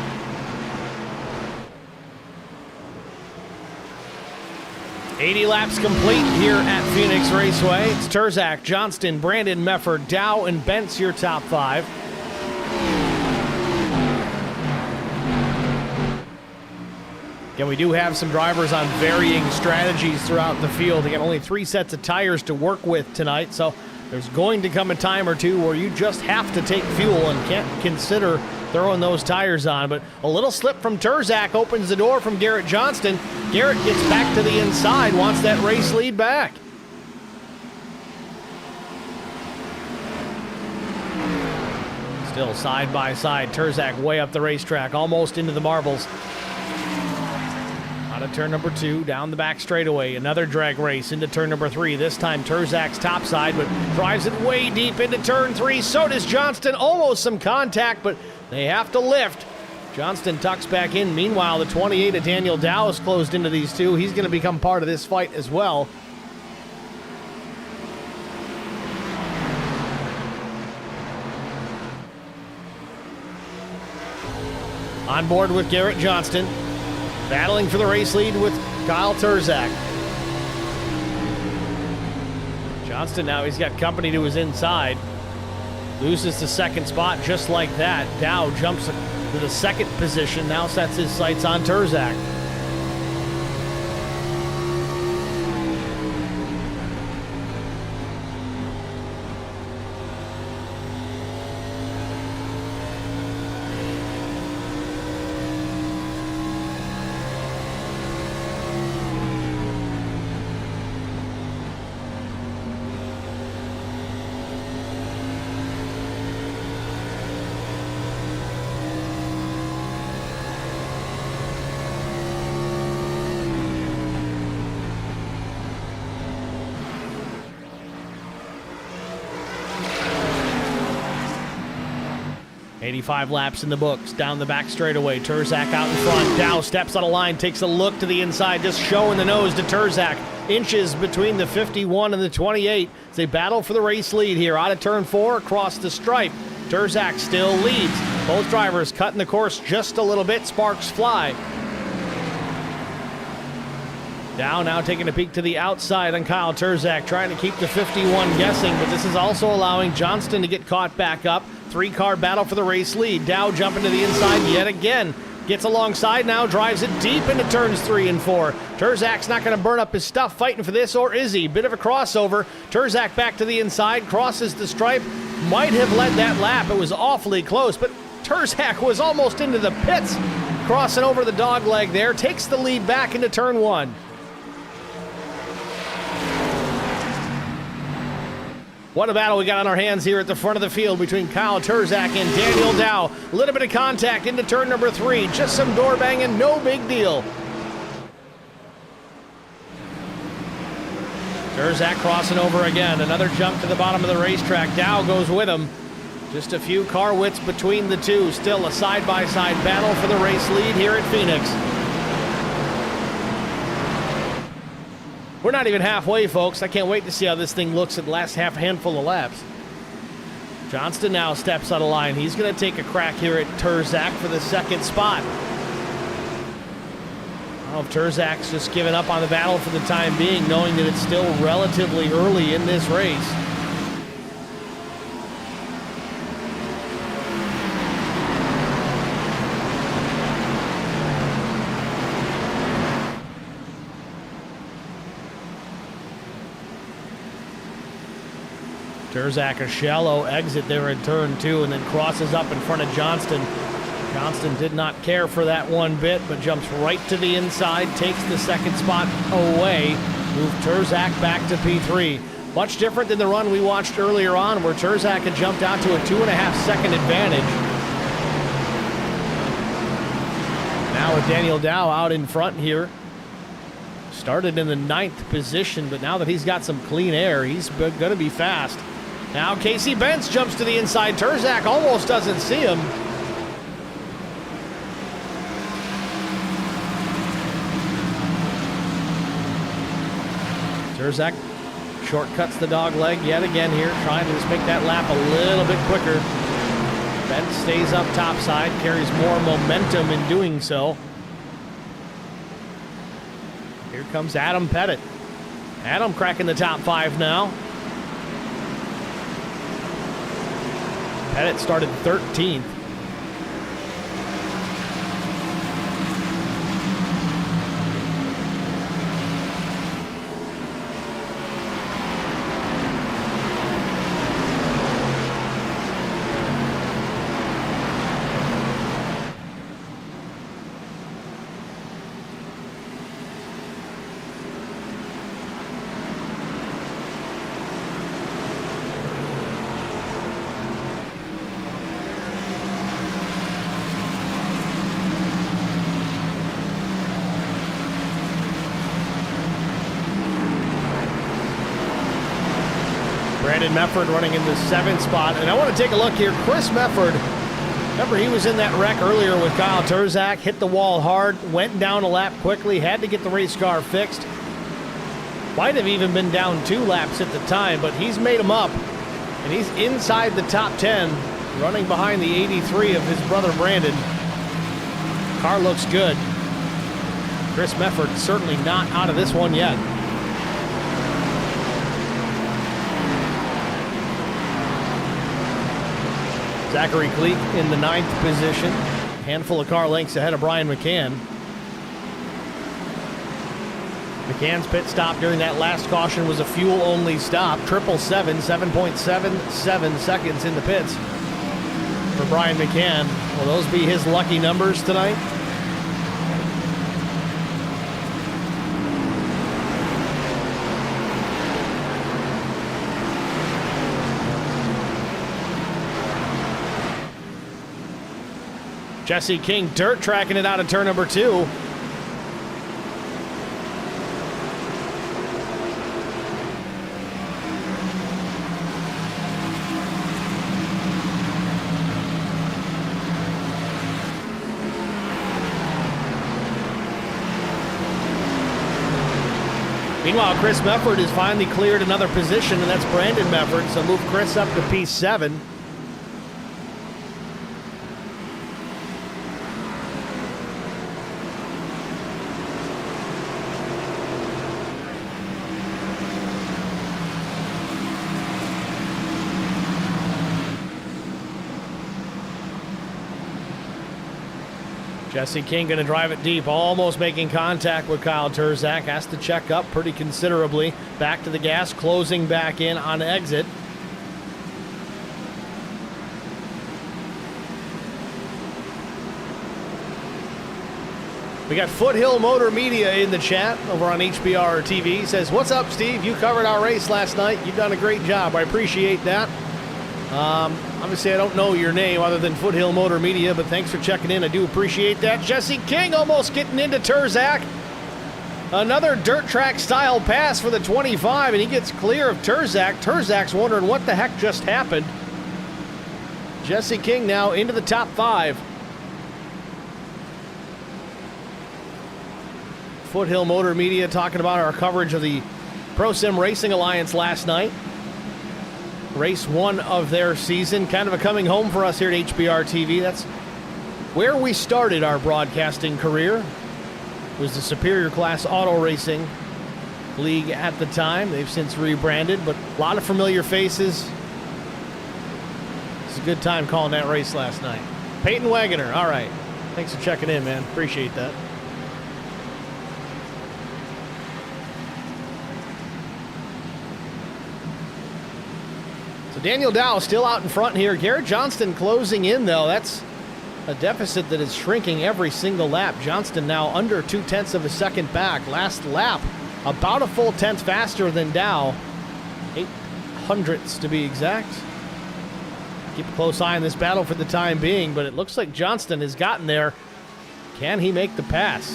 "80 laps complete here at Phoenix Raceway. It's Terzak, Johnston, Brandon, Mefford, Dow, and Bentz your top 5. Again, we do have some drivers on varying strategies throughout the field. Again, only 3 sets of tires to work with tonight, so there's going to come a time or two where you just have to take fuel and can't consider throwing those tires on. But a little slip from Terzak opens the door from Garrett Johnston. Garrett gets back to the inside, wants that race lead back. Still side by side, Terzak way up the racetrack, almost into the marbles. Out of turn number 2, down the back straightaway. Another drag race into turn number 3. This time Terzak's top side, but drives it way deep into turn 3. So does Johnston. Almost some contact, but they have to lift. Johnston tucks back in. Meanwhile, the 28 of Daniel Dow is closed into these two. He's going to become part of this fight as well. On board with Garrett Johnston. Battling for the race lead with Kyle Terzak. Johnston now, he's got company to his inside. Loses the second spot just like that. Dow jumps to the second position, now sets his sights on Terzak. "85 laps in the books, down the back straightaway. Terzak out in front. Dow steps on a line, takes a look to the inside, just showing the nose to Terzak. Inches between the 51 and the 28 as they battle for the race lead here. Out of turn 4, across the stripe. Terzak still leads. Both drivers cutting the course just a little bit. Sparks fly. Dow now taking a peek to the outside on Kyle Terzak, trying to keep the 51 guessing, but this is also allowing Johnston to get caught back up. 3-car battle for the race lead. Dow jumping to the inside yet again. Gets alongside now, drives it deep into turns 3 and 4. Terzak's not going to burn up his stuff fighting for this, or is he? Bit of a crossover. Terzak back to the inside, crosses the stripe. Might have led that lap. It was awfully close, but Terzak was almost into the pits. Crossing over the dog leg there, takes the lead back into turn 1. What a battle we got on our hands here at the front of the field between Kyle Terzak and Daniel Dow. A little bit of contact into turn number 3. Just some door banging, no big deal. Terzak crossing over again. Another jump to the bottom of the racetrack. Dow goes with him. Just a few car widths between the two. Still a side-by-side battle for the race lead here at Phoenix. We're not even halfway, folks. I can't wait to see how this thing looks at the last handful of laps. Johnston now steps on a line. He's going to take a crack here at Terzak for the second spot. I don't know if Terzak's just given up on the battle for the time being, knowing that it's still relatively early in this race. Terzak a shallow exit there in turn 2 and then crosses up in front of Johnston. Johnston did not care for that one bit, but jumps right to the inside, takes the second spot away, move Terzak back to P3. Much different than the run we watched earlier on where Terzak had jumped out to a 2.5-second advantage. Now with Daniel Dow out in front here. Started in the 9th position, but now that he's got some clean air, he's going to be fast. Now Casey Bentz jumps to the inside. Turzak almost doesn't see him. Turzak shortcuts the dog leg yet again here, trying to just make that lap a little bit quicker. Bentz stays up topside, carries more momentum in doing so. Here comes Adam Pettit. Adam cracking the top 5 now. Pettit started 13th. Brandon Mefford running in the 7th spot. And I want to take a look here. Chris Mefford, remember he was in that wreck earlier with Kyle Turzak, hit the wall hard, went down a lap quickly, had to get the race car fixed. Might have even been down 2 laps at the time, but he's made them up. And he's inside the top 10, running behind the 83 of his brother Brandon. Car looks good. Chris Mefford certainly not out of this one yet. Zachary Gleek in the 9th position. Handful of car lengths ahead of Brian McCann. McCann's pit stop during that last caution was a fuel-only stop. 7.77 seconds in the pits for Brian McCann. Will those be his lucky numbers tonight? Jesse King dirt tracking it out of turn number 2. Meanwhile, Chris Mefford has finally cleared another position, and that's Brandon Mefford, so move Chris up to P7. Jesse King going to drive it deep, almost making contact with Kyle Turzak. Has to check up pretty considerably. Back to the gas, closing back in on exit. We got Foothill Motor Media in the chat over on HBR TV. He says, "What's up, Steve? You covered our race last night. You've done a great job. I appreciate that. Obviously, I don't know your name other than Foothill Motor Media, but thanks for checking in. I do appreciate that." Jesse King almost getting into Turzak. Another dirt track style pass for the 25, and he gets clear of Turzak. Turzak's wondering what the heck just happened. Jesse King now into the top 5. Foothill Motor Media talking about our coverage of the Pro Sim Racing Alliance last night. Race 1 of their season, kind of a coming home for us here at HBR TV. That's where we started our broadcasting career. It was the Superior Class Auto Racing League at the time. They've since rebranded, but a lot of familiar faces. It's a good time calling that race last night. Peyton Wagoner, all right. Thanks for checking in, man. Appreciate that. Daniel Dow still out in front here. Garrett Johnston closing in, though. That's a deficit that is shrinking every single lap. Johnston now under 0.2 of a second back. Last lap, about a full tenth faster than Dow. 0.08 to be exact. Keep a close eye on this battle for the time being, but it looks like Johnston has gotten there. Can he make the pass?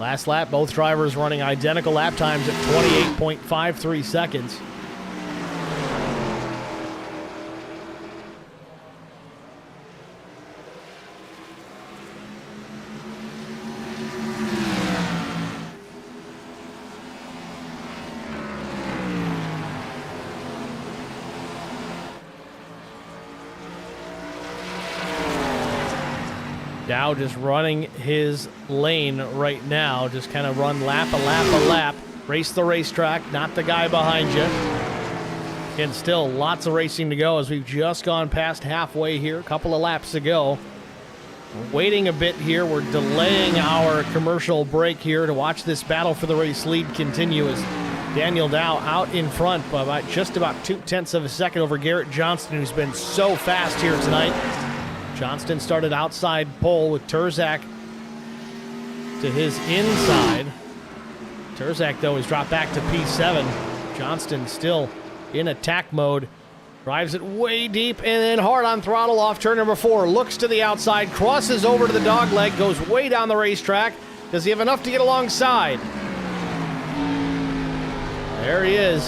Last lap, both drivers running identical lap times at 28.53 seconds. Dow just running his lane right now. Just kind of run lap, a lap. Race the racetrack, not the guy behind you. And still lots of racing to go as we've just gone past halfway here. A couple of laps to go. We're waiting a bit here. We're delaying our commercial break here to watch this battle for the race lead continue as Daniel Dow out in front by just about 0.2 of a second over Garrett Johnston, who's been so fast here tonight. Johnston started outside pole with Terzak to his inside. Terzak, though, has dropped back to P7. Johnston still in attack mode. Drives it way deep and then hard on throttle off turn number 4. Looks to the outside, crosses over to the dog leg, goes way down the racetrack. Does he have enough to get alongside? There he is.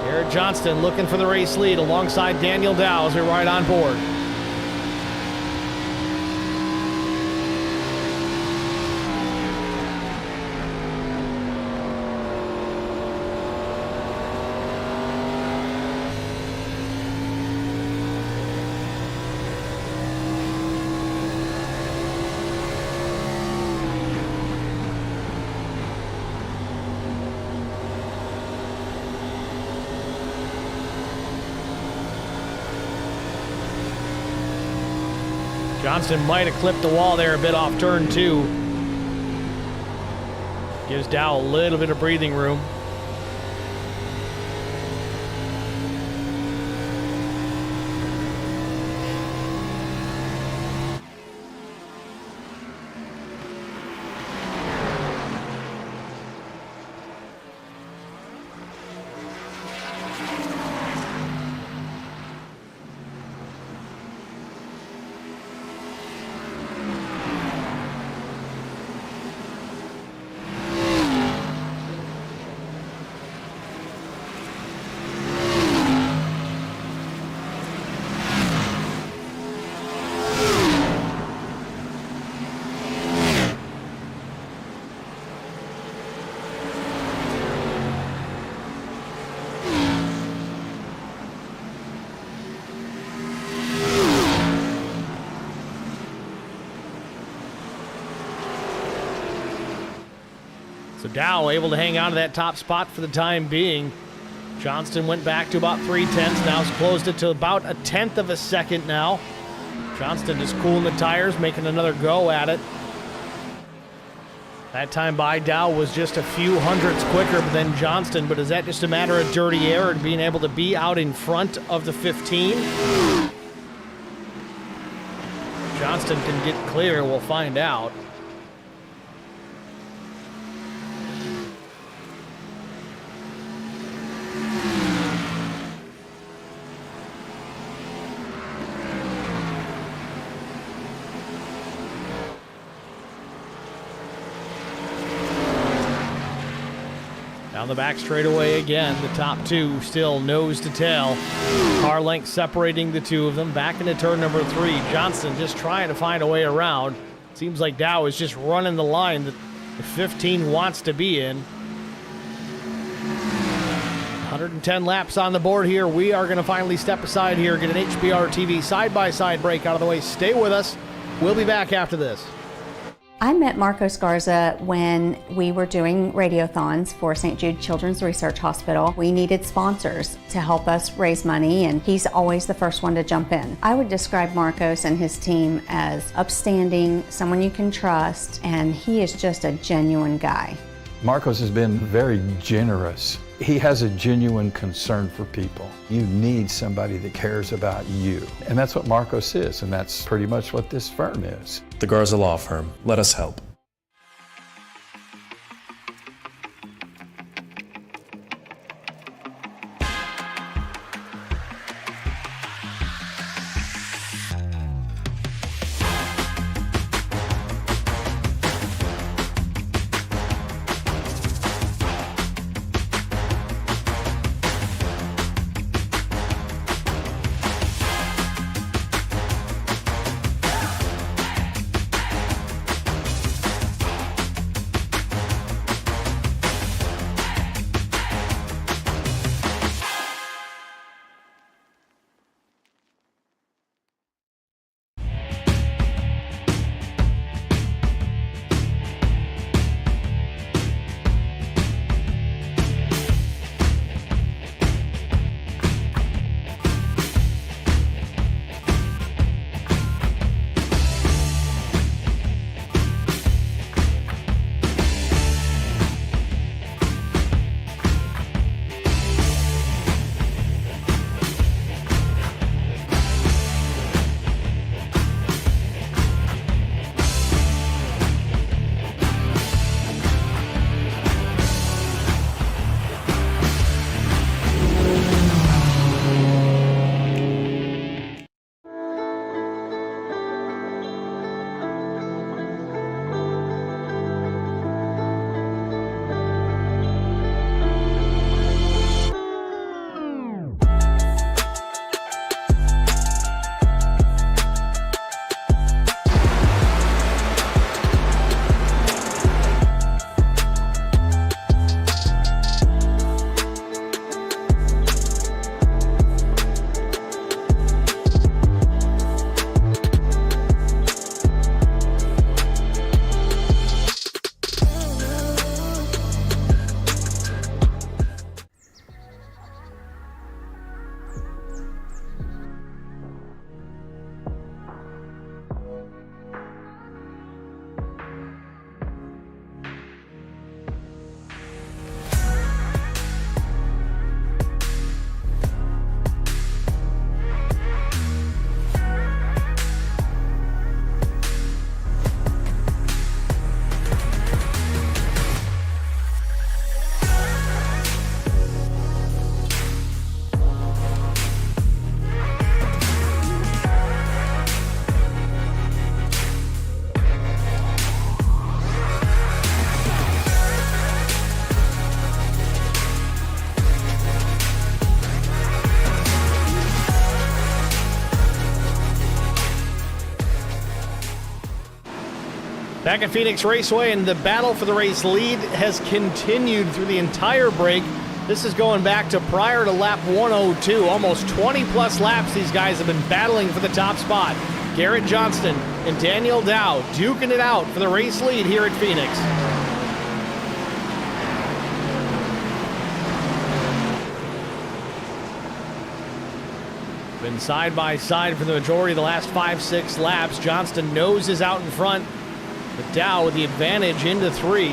Garrett Johnston looking for the race lead alongside Daniel Dow as we ride on board. Johnston might have clipped the wall there a bit off turn 2. Gives Dow a little bit of breathing room. So Dow able to hang on to that top spot for the time being. Johnston went back to about 0.3. Now has closed it to about 1/10 of a second now. Johnston just cooling the tires, making another go at it. That time by Dow was just a few hundredths quicker than Johnston, but is that just a matter of dirty air and being able to be out in front of the 15? Johnston can get clear, we'll find out. Down the back straightaway again, the top two still nose to tail. Car length separating the two of them. Back into turn number 3. Johnston just trying to find a way around. Seems like Dow is just running the line that the 15 wants to be in. 110 laps on the board here. We are going to finally step aside here, get an HBR TV side-by-side break out of the way. Stay with us. We'll be back after this. I met Marco Scarza when we were doing radiothons for St. Jude Children's Research Hospital. We needed sponsors to help us raise money, and he's always the first one to jump in. I would describe Marcos and his team as upstanding, someone you can trust, and he is just a genuine guy. Marcos has been very generous. He has a genuine concern for people. You need somebody that cares about you. And that's what Marcos is, and that's pretty much what this firm is. The Garza Law Firm. Let us help. Back at Phoenix Raceway, and the battle for the race lead has continued through the entire break. This is going back to prior to lap 102. Almost 20-plus laps these guys have been battling for the top spot. Garrett Johnston and Daniel Dow duking it out for the race lead here at Phoenix. Been side by side for the majority of the last 5-6 laps. Johnston noses out in front, but Dow with the advantage into 3.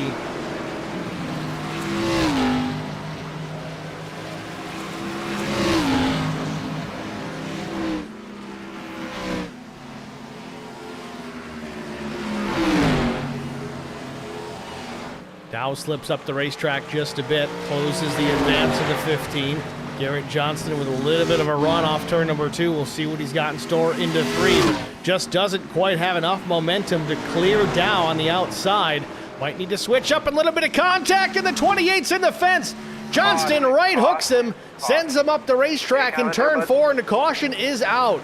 Dow slips up the racetrack just a bit, closes the advance of the 15. Garrett Johnston with a little bit of a run off turn number 2. We'll see what he's got in store into 3. But just doesn't quite have enough momentum to clear Dow on the outside. Might need to switch up, a little bit of contact, and the 28's in the fence. Johnston right hooks him, sends him up the racetrack in turn 4, and the caution is out.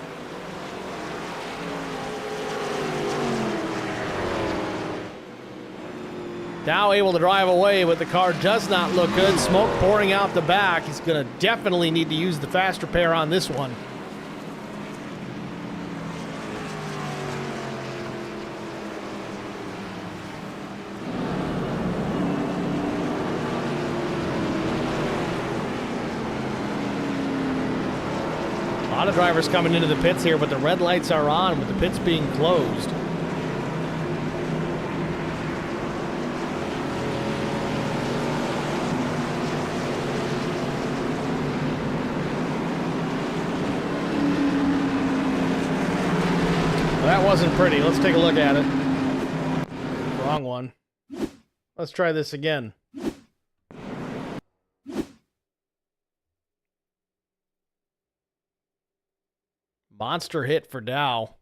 Dow able to drive away, but the car does not look good. Smoke pouring out the back. He's going to definitely need to use the faster pair on this one. A lot of drivers coming into the pits here, but the red lights are on with the pits being closed. That wasn't pretty. Let's take a look at it. Wrong one. Let's try this again. Monster hit for Dow.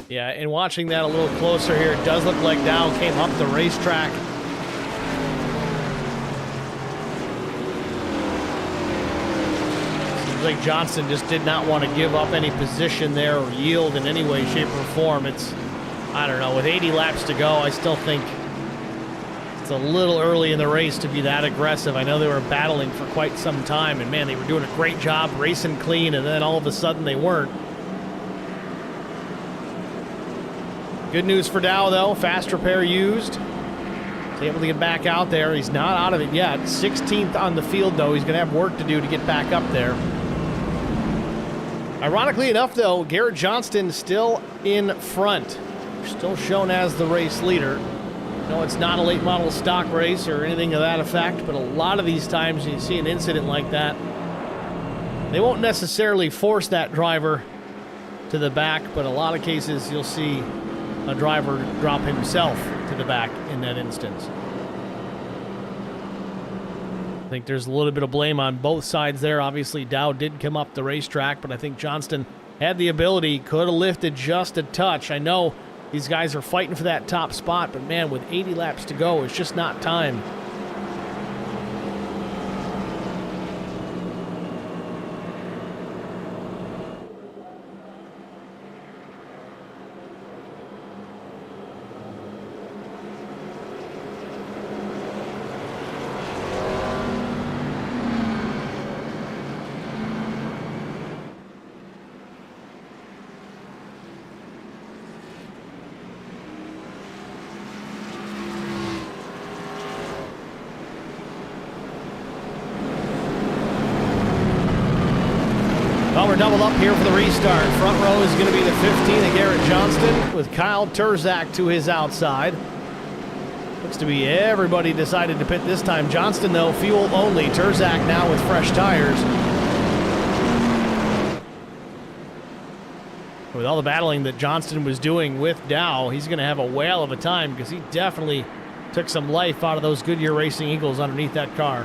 Yeah, and watching that a little closer here, it does look like Dow came up the racetrack. Seems like Johnston just did not want to give up any position there or yield in any way, shape, or form. It's, I don't know, with 80 laps to go, I still think it's a little early in the race to be that aggressive. I know they were battling for quite some time, and man, they were doing a great job racing clean, and then all of a sudden they weren't. Good news for Dow, though. Fast repair used. He's able to get back out there. He's not out of it yet. 16th on the field, though. He's going to have work to do to get back up there. Ironically enough, though, Garrett Johnston still in front. Still shown as the race leader. No, it's not a late model stock race or anything of that effect, but a lot of these times you see an incident like that, they won't necessarily force that driver to the back, but a lot of cases you'll see a driver drop himself to the back in that instance. I think there's a little bit of blame on both sides there. Obviously, Dow did come up the racetrack, but I think Johnston had the ability, could have lifted just a touch. I know these guys are fighting for that top spot, but man, with 80 laps to go, it's just not time. Well, we're doubled up here for the restart. Front row is going to be the 15 of Garrett Johnston with Kyle Turzak to his outside. Looks to be everybody decided to pit this time. Johnston, though, fuel only. Turzak now with fresh tires. With all the battling that Johnston was doing with Dow, he's going to have a whale of a time because he definitely took some life out of those Goodyear Racing Eagles underneath that car.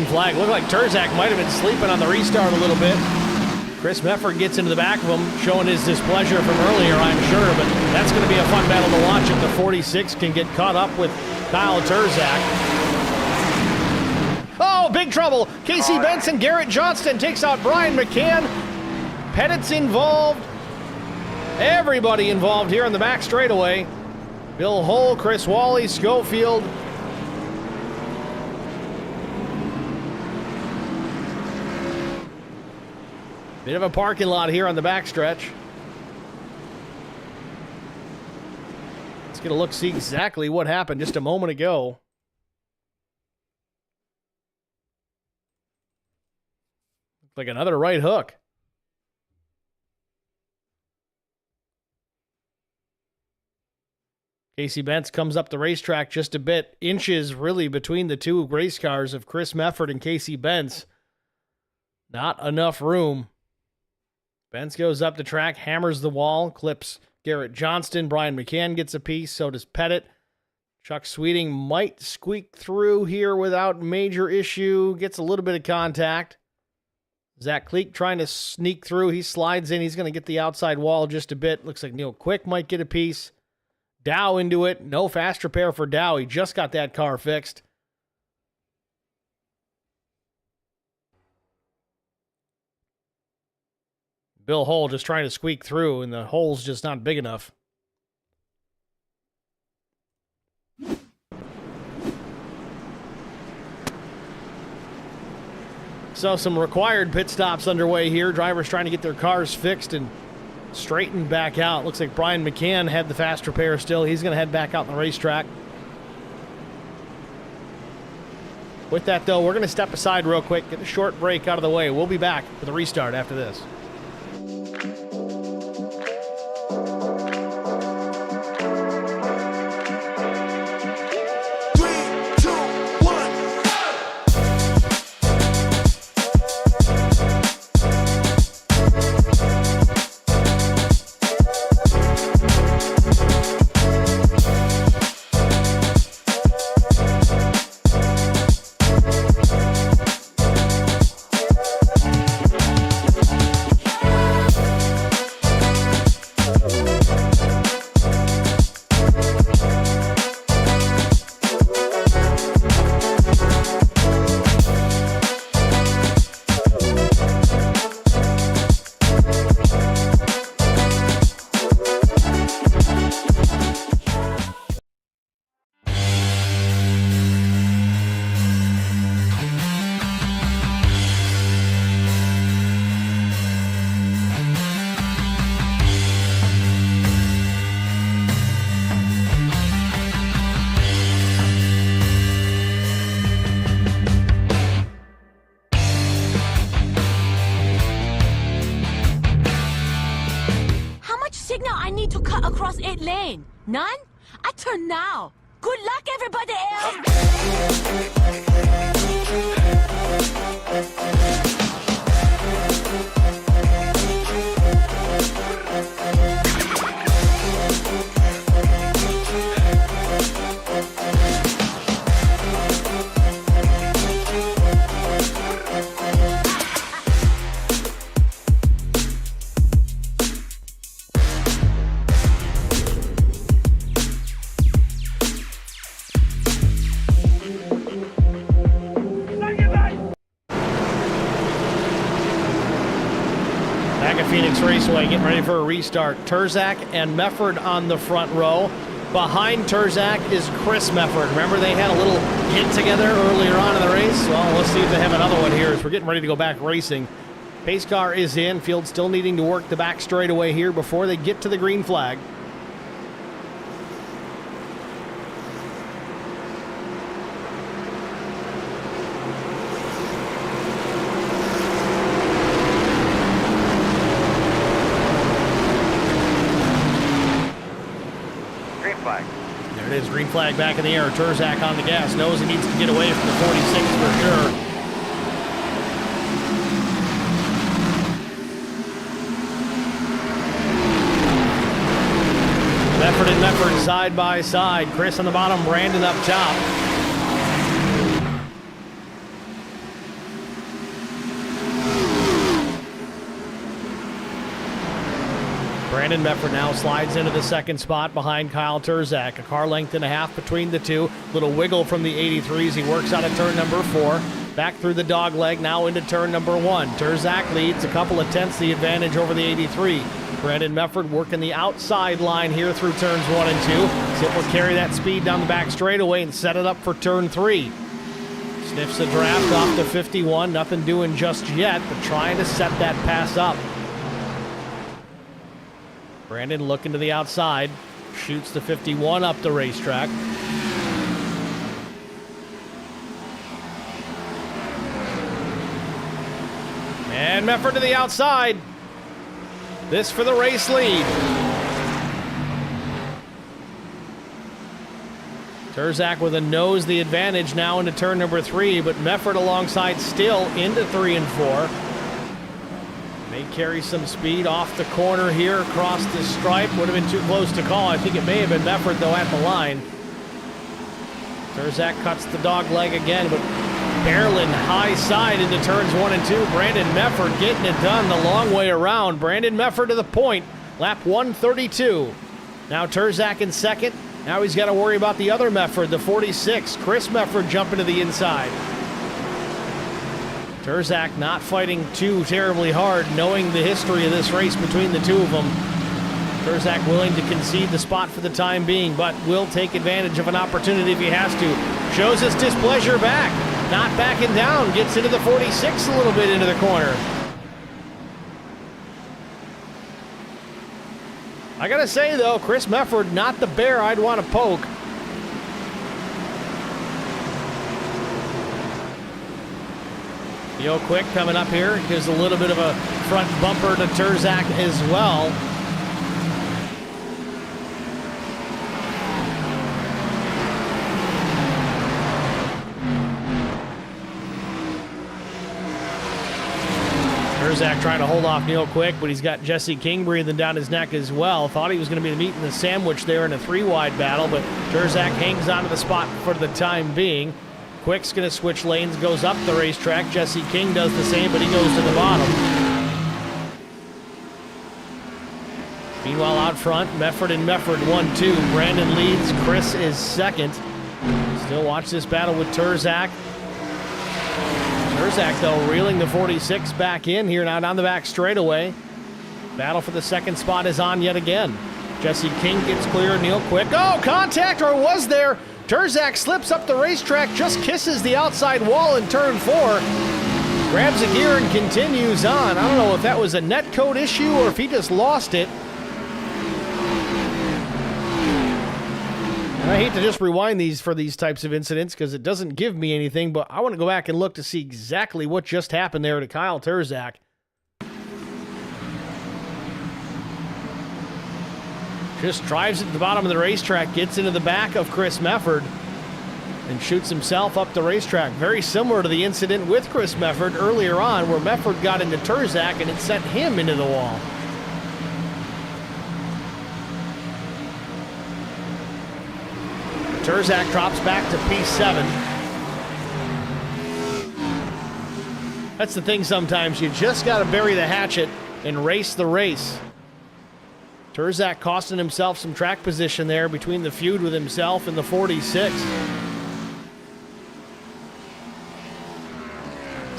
Flag. Looked like Terzak might have been sleeping on the restart a little bit. Chris Mefford gets into the back of him, showing his displeasure from earlier, I'm sure, but that's going to be a fun battle to watch if the 46 can get caught up with Kyle Terzak. Oh, big trouble. Casey Benson, Garrett Johnston takes out Brian McCann. Pettit's involved. Everybody involved here on the back straightaway. Bill Hull, Chris Wally, Schofield. Bit of a parking lot here on the backstretch. Let's get a look, see exactly what happened just a moment ago. Looks like another right hook. Casey Bentz comes up the racetrack just a bit, inches really between the two race cars of Chris Mefford and Casey Bentz. Not enough room. Bentz goes up the track, hammers the wall, clips Garrett Johnston. Brian McCann gets a piece, so does Pettit. Chuck Sweeting might squeak through here without major issue. Gets a little bit of contact. Zach Cleek trying to sneak through. He slides in. He's going to get the outside wall just a bit. Looks like Neil Quick might get a piece. Dow into it. No fast repair for Dow. He just got that car fixed. Bill Hull just trying to squeak through, and the hole's just not big enough. So some required pit stops underway here. Drivers trying to get their cars fixed and straightened back out. Looks like Brian McCann had the fast repair still. He's going to head back out on the racetrack. With that, though, we're going to step aside real quick, get a short break out of the way. We'll be back with a restart after this. Lane. None? I turn now. Good luck, everybody else. Raceway getting ready for a restart. Terzak and Mefford on the front row. Behind Terzak is Chris Mefford. Remember they had a little hit together earlier on in the race? Well, let's see if they have another one here as we're getting ready to go back racing. Pace car is in. Field still needing to work the back straightaway here before they get to the green flag. Green flag back in the air. Turzak on the gas. Knows he needs to get away from the 46 for sure. Mefford and Mefford side by side. Chris on the bottom, Brandon up top. Brandon Mefford now slides into the second spot behind Kyle Turzak. A car length and a half between the two. Little wiggle from the 83s. He works out of turn number 4. Back through the dog leg, now into turn number 1. Turzak leads a couple of tenths the advantage over the 83. Brandon Mefford working the outside line here through turns 1 and 2. See if we'll carry that speed down the back straightaway and set it up for turn 3. Sniffs a draft off the 51. Nothing doing just yet, but trying to set that pass up. Brandon looking to the outside. Shoots the 51 up the racetrack. And Mefford to the outside. This for the race lead. Turzak with a nose the advantage now into turn number 3, but Mefford alongside still into 3 and 4. May carry some speed off the corner here across the stripe. Would have been too close to call. I think it may have been Mefford though at the line. Turzak cuts the dog leg again, but barreling high side into turns 1 and 2. Brandon Mefford getting it done the long way around. Brandon Mefford to the point. Lap 132. Now Turzak in second. Now he's got to worry about the other Mefford, the 46. Chris Mefford jumping to the inside. Turzak not fighting too terribly hard, knowing the history of this race between the two of them. Turzak willing to concede the spot for the time being, but will take advantage of an opportunity if he has to. Shows his displeasure back. Not backing down. Gets into the 46 a little bit into the corner. I gotta say, though, Chris Mefford, not the bear I'd want to poke. Yo Quick coming up here. Gives a little bit of a front bumper to Turzak as well. Turzak trying to hold off Neil Quick, but he's got Jesse King breathing down his neck as well. Thought he was going to be meeting the sandwich there in a 3-wide battle, but Turzak hangs onto the spot for the time being. Quick's going to switch lanes, goes up the racetrack. Jesse King does the same, but he goes to the bottom. Meanwhile, out front, Mefford and Mefford 1-2. Brandon leads, Chris is second. Still watch this battle with Turzak. Turzak, though, reeling the 46 back in here now down the back straightaway. Battle for the second spot is on yet again. Jesse King gets clear, Neil Quick. Oh, contact, or was there? Turzak slips up the racetrack, just kisses the outside wall in turn 4. Grabs a gear and continues on. I don't know if that was a net code issue or if he just lost it. And I hate to just rewind these for these types of incidents because it doesn't give me anything, but I want to go back and look to see exactly what just happened there to Kyle Turzak. Just drives it to the bottom of the racetrack, gets into the back of Chris Mefford, and shoots himself up the racetrack. Very similar to the incident with Chris Mefford earlier on, where Mefford got into Turzak and it sent him into the wall. Turzak drops back to P7. That's the thing sometimes. You just got to bury the hatchet and race the race. Turzak costing himself some track position there between the feud with himself and the 46.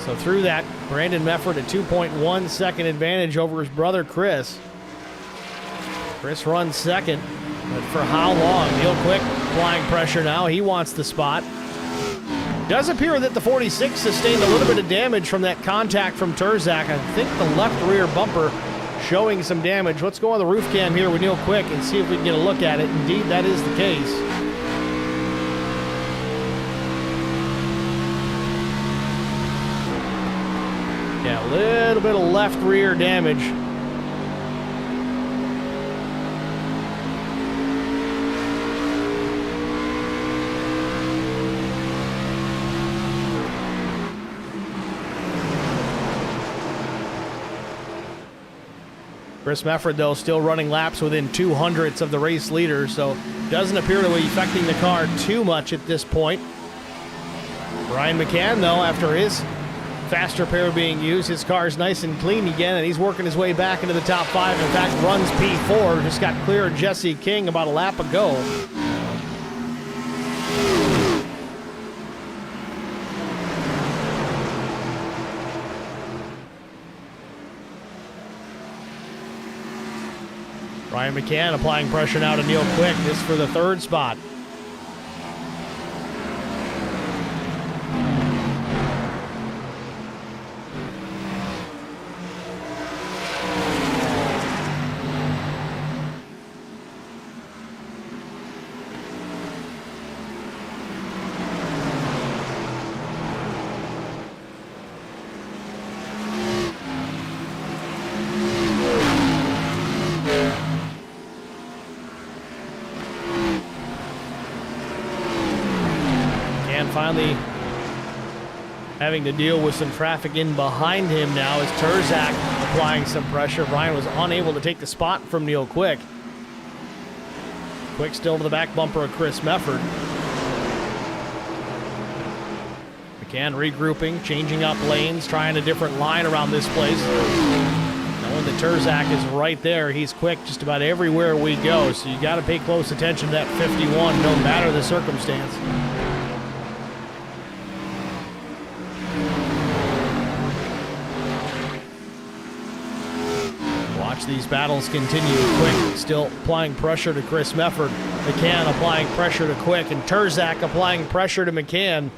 So through that, Brandon Mefford a 2.1 second advantage over his brother Chris. Chris runs second, but for how long? Neil Quick applying pressure now. He wants the spot. Does appear that the 46 sustained a little bit of damage from that contact from Turzak. I think the left rear bumper showing some damage. Let's go on the roof cam here with Neil Quick and see if we can get a look at it. Indeed, that is the case. Yeah, a little bit of left rear damage. Chris Mefford, though, still running laps within 200ths of the race leader, so doesn't appear to be affecting the car too much at this point. Brian McCann, though, after his faster pair being used, his car is nice and clean again, and he's working his way back into the top 5. In fact, runs P4, just got clear of Jesse King about a lap ago. Brian McCann applying pressure now to Neil Quick. This for the 3rd spot. Finally having to deal with some traffic in behind him now as Terzak applying some pressure. Brian was unable to take the spot from Neil Quick. Quick still to the back bumper of Chris Mefford. McCann regrouping, changing up lanes, trying a different line around this place. Knowing that Terzak is right there, he's quick just about everywhere we go, so you got to pay close attention to that 51 no matter the circumstance. These battles continue. Quick still applying pressure to Chris Mefford. McCann applying pressure to Quick, and Terzak applying pressure to McCann.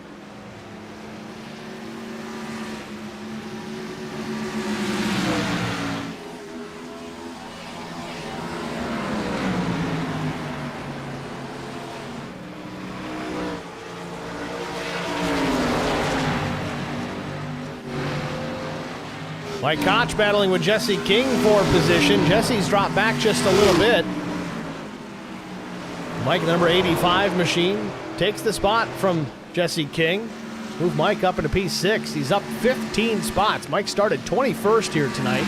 Mike Koch battling with Jesse King for position. Jesse's dropped back just a little bit. Mike, the number 85 machine, takes the spot from Jesse King. Move Mike up into P6. He's up 15 spots. Mike started 21st here tonight.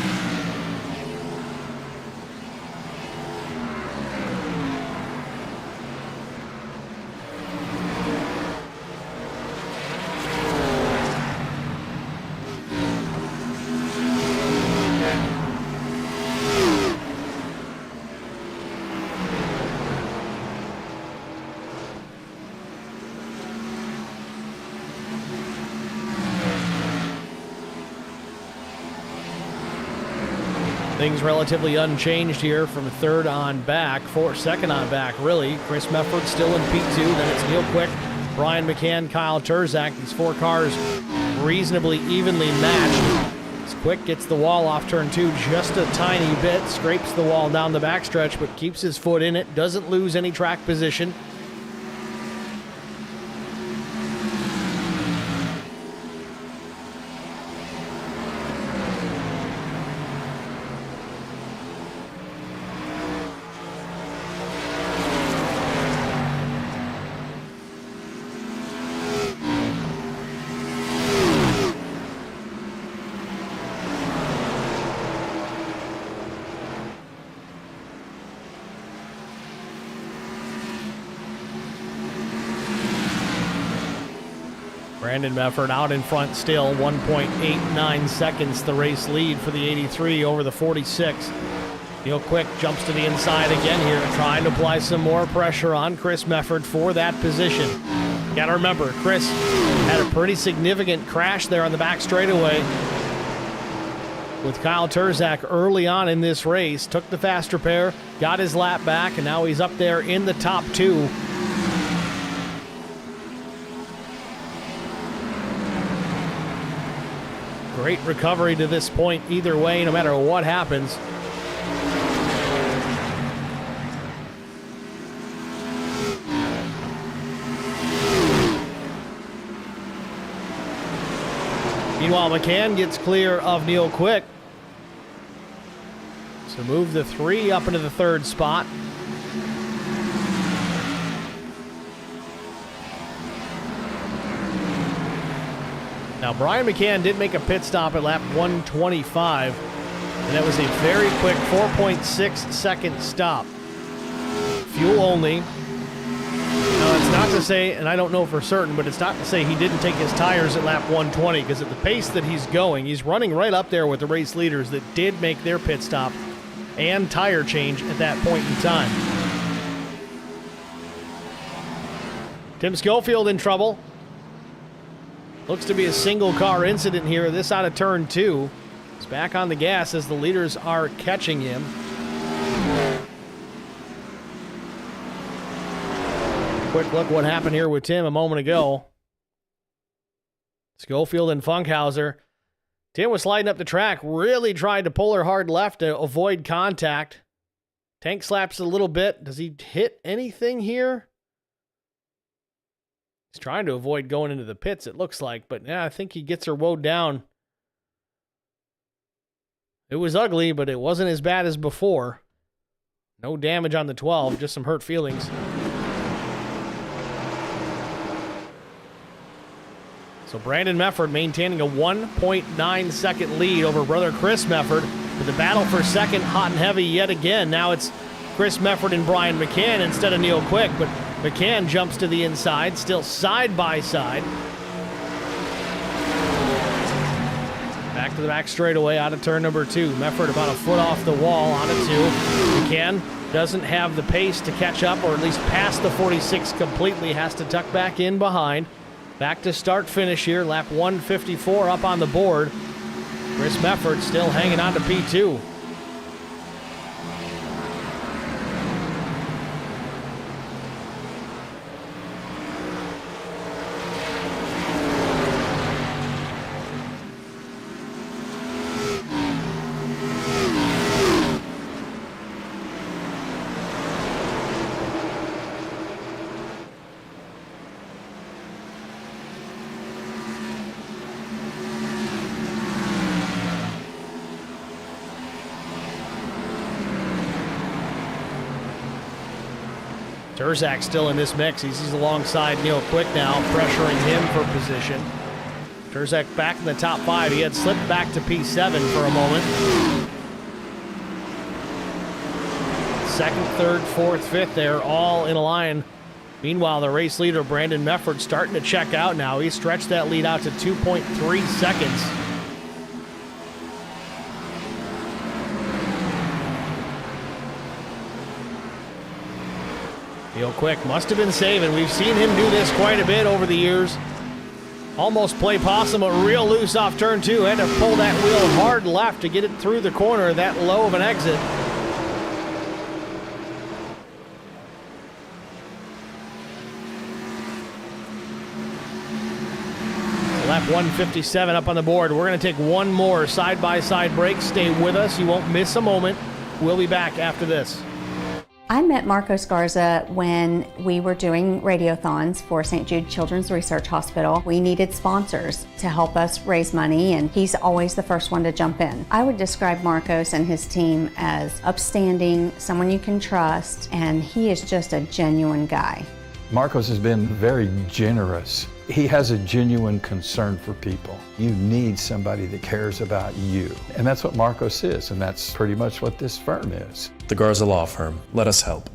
Things relatively unchanged here from 3rd on back, 2nd on back, really. Chris Mefford still in P2, then it's Neil Quick, Brian McCann, Kyle Terzak. These 4 cars reasonably evenly matched. As Quick gets the wall off turn 2 just a tiny bit, scrapes the wall down the backstretch, but keeps his foot in it, doesn't lose any track position. Brandon Mefford out in front still, 1.89 seconds the race lead for the 83 over the 46. Neil Quick jumps to the inside again here, trying to apply some more pressure on Chris Mefford for that position. Got to remember, Chris had a pretty significant crash there on the back straightaway with Kyle Terzak early on in this race. Took the faster pair, got his lap back, and now he's up there in the top 2. Great recovery to this point either way, no matter what happens. Meanwhile, McCann gets clear of Neil Quick. So move the 3 up into the 3rd spot. Now, Brian McCann did make a pit stop at lap 125. And that was a very quick 4.6 second stop. Fuel only. Now, it's not to say, and I don't know for certain, but it's not to say he didn't take his tires at lap 120, because at the pace that he's going, he's running right up there with the race leaders that did make their pit stop and tire change at that point in time. Tim Schofield in trouble. Looks to be a single car incident here. This out of turn 2. He's back on the gas as the leaders are catching him. Quick look what happened here with Tim a moment ago. Schofield and Funkhauser. Tim was sliding up the track, really tried to pull her hard left to avoid contact. Tank slaps a little bit. Does he hit anything here? He's trying to avoid going into the pits, it looks like, but yeah, I think he gets her woed down. It was ugly, but it wasn't as bad as before. No damage on the 12, just some hurt feelings. So Brandon Mefford maintaining a 1.9 second lead over brother Chris Mefford. But the battle for second, hot and heavy yet again. Now it's Chris Mefford and Brian McCann instead of Neil Quick, but McCann jumps to the inside, still side by side. Back to the back straightaway out of turn number 2. Mefford about a foot off the wall on a 2. McCann doesn't have the pace to catch up, or at least pass the 46 completely. Has to tuck back in behind. Back to start finish here. Lap 154 up on the board. Chris Mefford still hanging on to P2. Terzak still in this mix. He's alongside Neil Quick now, pressuring him for position. Terzak back in the top 5. He had slipped back to P7 for a moment. Second, third, fourth, fifth there, all in a line. Meanwhile, the race leader, Brandon Mefford, starting to check out now. He stretched that lead out to 2.3 seconds. Neil Quick must have been saving. We've seen him do this quite a bit over the years. Almost play possum, but real loose off turn 2. Had to pull that wheel hard left to get it through the corner, that low of an exit. Lap 157 up on the board. We're going to take one more side-by-side break. Stay with us. You won't miss a moment. We'll be back after this. I met Marco Scarza when we were doing radiothons for St. Jude Children's Research Hospital. We needed sponsors to help us raise money, and he's always the first one to jump in. I would describe Marcos and his team as upstanding, someone you can trust, and he is just a genuine guy. Marcos has been very generous. He has a genuine concern for people. You need somebody that cares about you. And that's what Marcos is, and that's pretty much what this firm is. The Garza Law Firm. Let us help.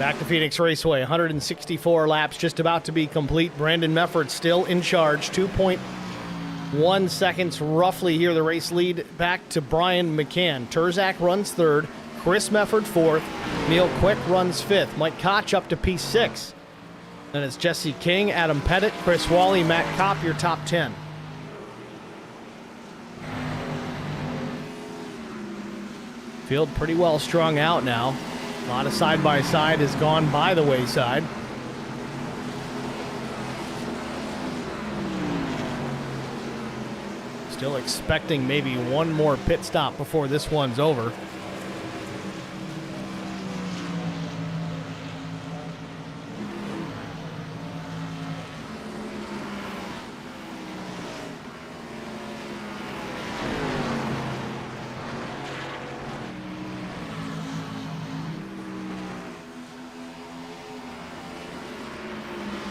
Back to Phoenix Raceway, 164 laps just about to be complete. Brandon Mefford still in charge, 2.1 seconds roughly here, the race lead back to Brian McCann. Terzak runs third, Chris Mefford fourth, Neil Quick runs fifth, Mike Koch up to P6. Then it's Jesse King, Adam Pettit, Chris Wally, Matt Kopp, your top 10. Field pretty well strung out now. A lot of side-by-side has gone by the wayside. Still expecting maybe one more pit stop before this one's over.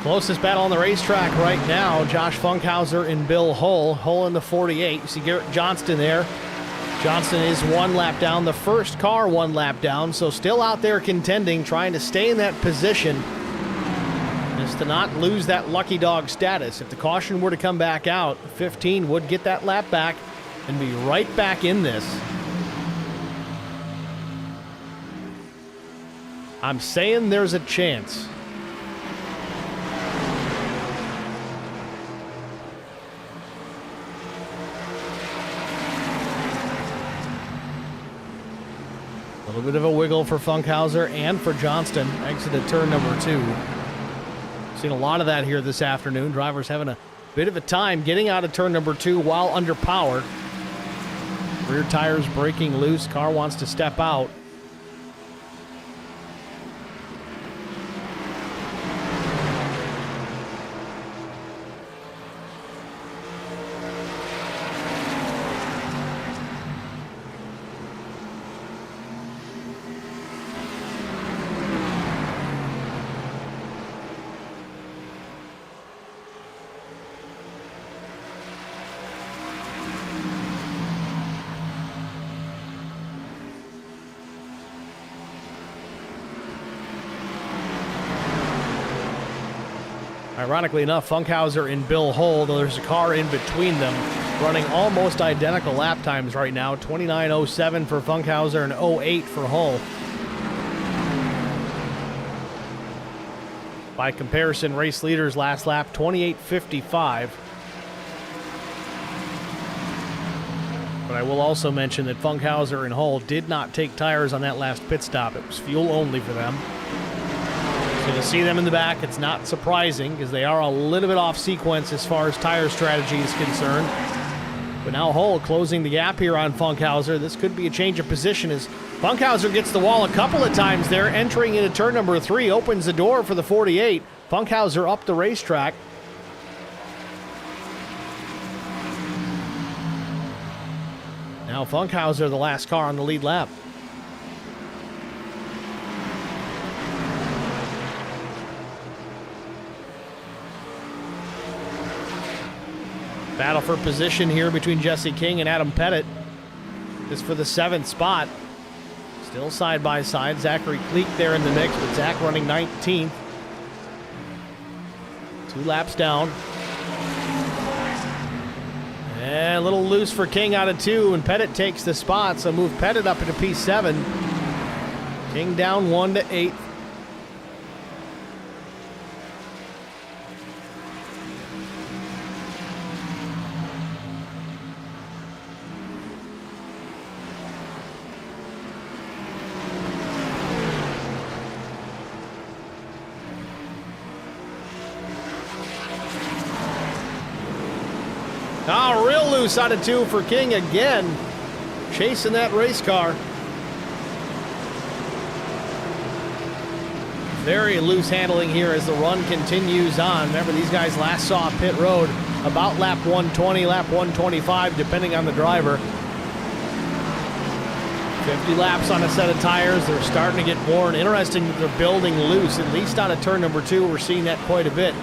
Closest battle on the racetrack right now, Josh Funkhauser and Bill Hull. Hull in the 48. You see Garrett Johnston there. Johnston is one lap down. The first car one lap down, so still out there contending, trying to stay in that position just to not lose that lucky dog status. If the caution were to come back out, 15 would get that lap back and be right back in this. I'm saying there's a chance. A little bit of a wiggle for Funkhauser and for Johnston. Exited turn number 2. Seen a lot of that here this afternoon. Drivers having a bit of a time getting out of turn number 2 while under power. Rear tires breaking loose. Car wants to step out. Ironically enough, Funkhauser and Bill Hull, though there's a car in between them, running almost identical lap times right now. 29:07 for Funkhauser and 08 for Hull. By comparison, race leaders last lap, 28:55. But I will also mention that Funkhauser and Hull did not take tires on that last pit stop. It was fuel only for them. So to see them in the back, it's not surprising because they are a little bit off sequence as far as tire strategy is concerned. But now Hull closing the gap here on Funkhauser. This could be a change of position as Funkhauser gets the wall a couple of times there. Entering into turn number 3, opens the door for the 48. Funkhauser up the racetrack. Now Funkhauser, the last car on the lead lap. Battle for position here between Jesse King and Adam Pettit. This for the 7th spot. Still side by side. Zachary Cleek there in the mix, but Zach running 19th. 2 laps down. And a little loose for King out of 2, and Pettit takes the spot, so move Pettit up into P7. King down 1 to 8th. Oh, real loose out of 2 for King again. Chasing that race car. Very loose handling here as the run continues on. Remember, these guys last saw pit road about lap 120, lap 125, depending on the driver. 50 laps on a set of tires. They're starting to get worn. Interesting that they're building loose, at least out of turn number 2. We're seeing that quite a bit.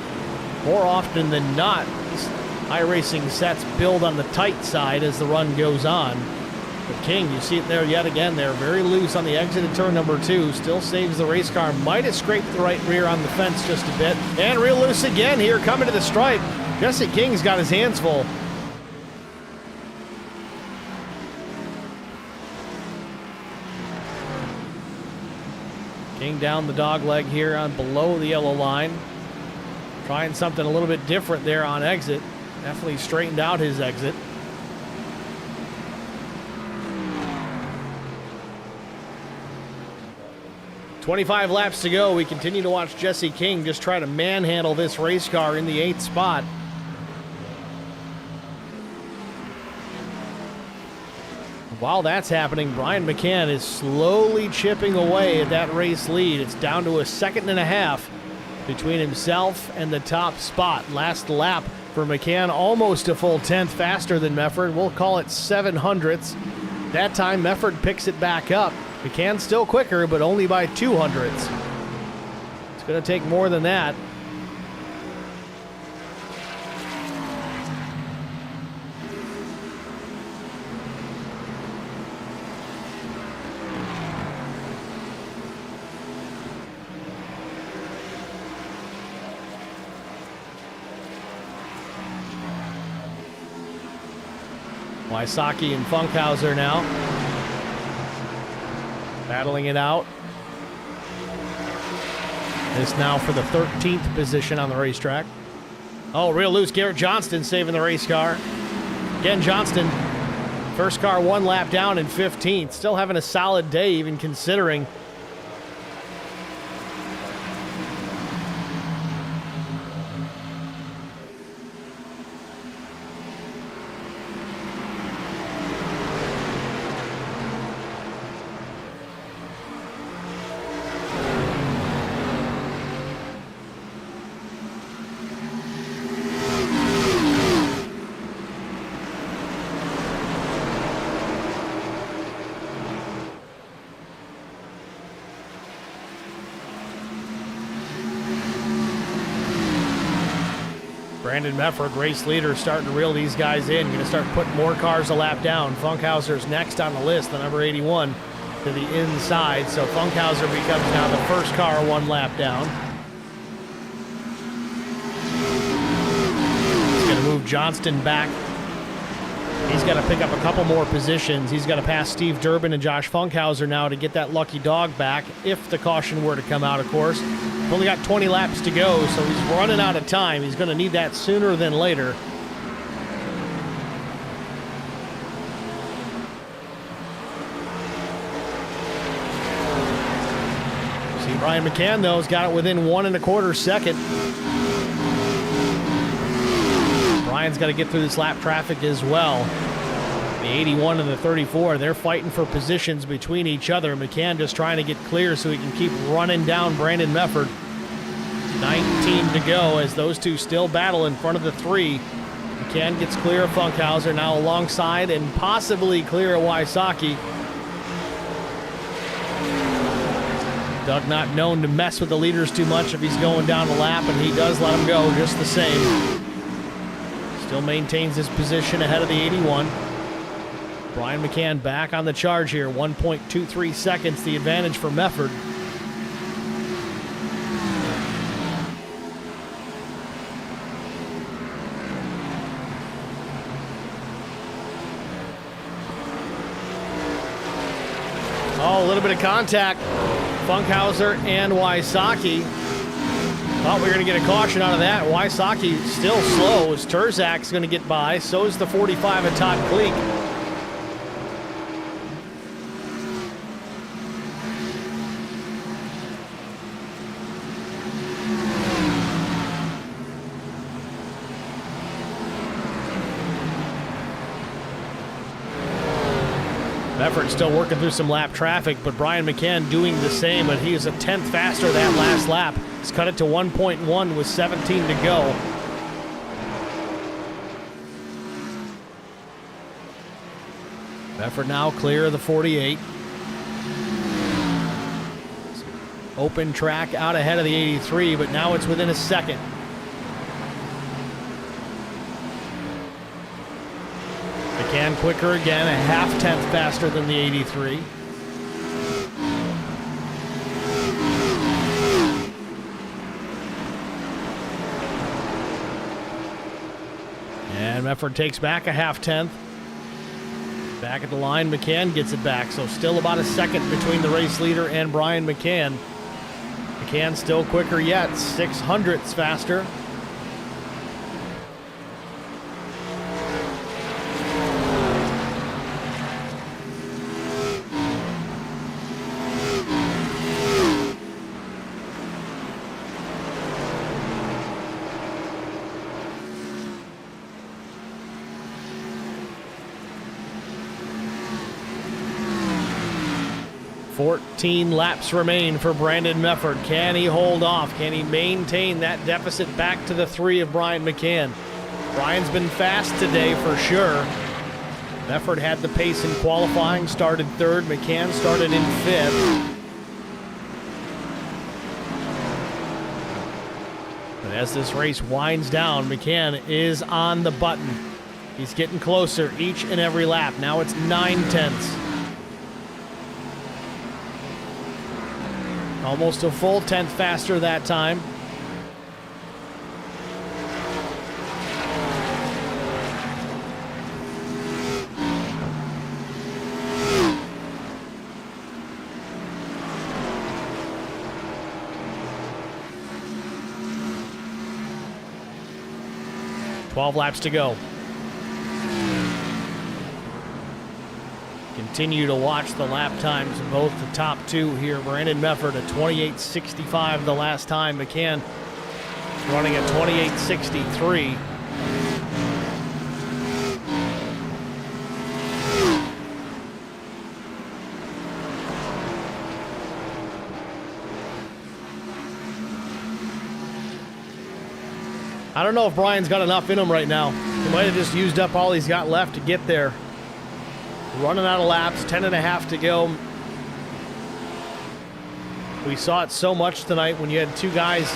More often than not, iRacing sets build on the tight side as the run goes on. But King, you see it there yet again. They're very loose on the exit of turn number 2. Still saves the race car. Might have scraped the right rear on the fence just a bit. And real loose again here, coming to the stripe. Jesse King's got his hands full. King down the dog leg here on below the yellow line. Trying something a little bit different there on exit. Definitely straightened out his exit. .25 laps to go. We continue to watch Jesse King just try to manhandle this race car in the 8th spot. While that's happening, Brian McCann is slowly chipping away at that race lead. It's down to a 2.5 seconds between himself and the top spot. Last lap for McCann, almost a full 10th faster than Mefford. We'll call it 0.07. That time, Mefford picks it back up. McCann still quicker, but only by 0.02. It's going to take more than that. Wysocki and Funkhauser now battling it out. This now for the 13th position on the racetrack. Oh, real loose. Garrett Johnston saving the race car. Again, Johnston, first car 1 lap down in 15th. Still having a solid day, even considering. Brandon Mefford, race leader, starting to reel these guys in. Going to start putting more cars a lap down. Funkhauser's next on the list, the number 81, to the inside. So Funkhauser becomes now the first car 1 lap down. He's going to move Johnston back. He's got to pick up a couple more positions. He's got to pass Steve Durbin and Josh Funkhauser now to get that lucky dog back, if the caution were to come out, of course. Only got 20 laps to go, so he's running out of time. He's going to need that sooner than later. See, Brian McCann, though, has got it within 1.25 seconds. Brian's got to get through this lap traffic as well. The 81 and the 34, they're fighting for positions between each other. McCann just trying to get clear so he can keep running down Brandon Mefford. 19 to go as those two still battle in front of the 3. McCann gets clear of Funkhauser, now alongside and possibly clear of Wysocki. Doug not known to mess with the leaders too much if he's going down the lap, and he does let him go just the same. Still maintains his position ahead of the 81. Brian McCann back on the charge here. 1.23 seconds, the advantage for Mefford. Oh, a little bit of contact. Funkhauser and Wysocki. Thought we were going to get a caution out of that. Wysocki still slow as Terzak's going to get by. So is the 45 of Todd Kleek. Mefford still working through some lap traffic, but Brian McCann doing the same, but he is a 10th faster that last lap. He's cut it to 1.1 with 17 to go. Mefford now clear of the 48. Open track out ahead of the 83, but now it's within a second. McCann McCann quicker again, a half-tenth faster than the 83. And Mefford takes back a half-tenth. Back at the line, McCann gets it back, so still about a second between the race leader and Brian McCann. McCann still quicker yet, 600ths faster. Fourteen laps remain for Brandon Mefford. Can he hold off? Can he maintain that deficit back to the 3 of Brian McCann? Brian's been fast today for sure. Mefford had the pace in qualifying, started 3rd. McCann started in 5th. But as this race winds down, McCann is on the button. He's getting closer each and every lap. Now it's 9/10. Almost a full 10th faster that time. Twelve laps to go. Continue to watch the lap times of both the top 2 here. Brandon Mefford at 28.65 the last time. McCann running at 28.63. I don't know if Brian's got enough in him right now. He might have just used up all he's got left to get there. Running out of laps, 10.5 to go. We saw it so much tonight when you had 2 guys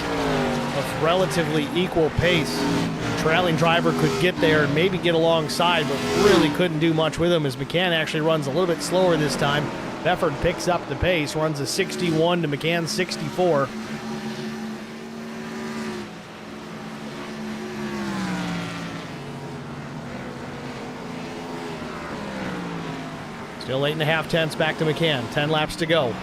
of relatively equal pace. The trailing driver could get there and maybe get alongside, but really couldn't do much with him as McCann actually runs a little bit slower this time. Mefford picks up the pace, runs a 61 to McCann's 64. Still 8.5 tenths back to McCann. 10 laps to go.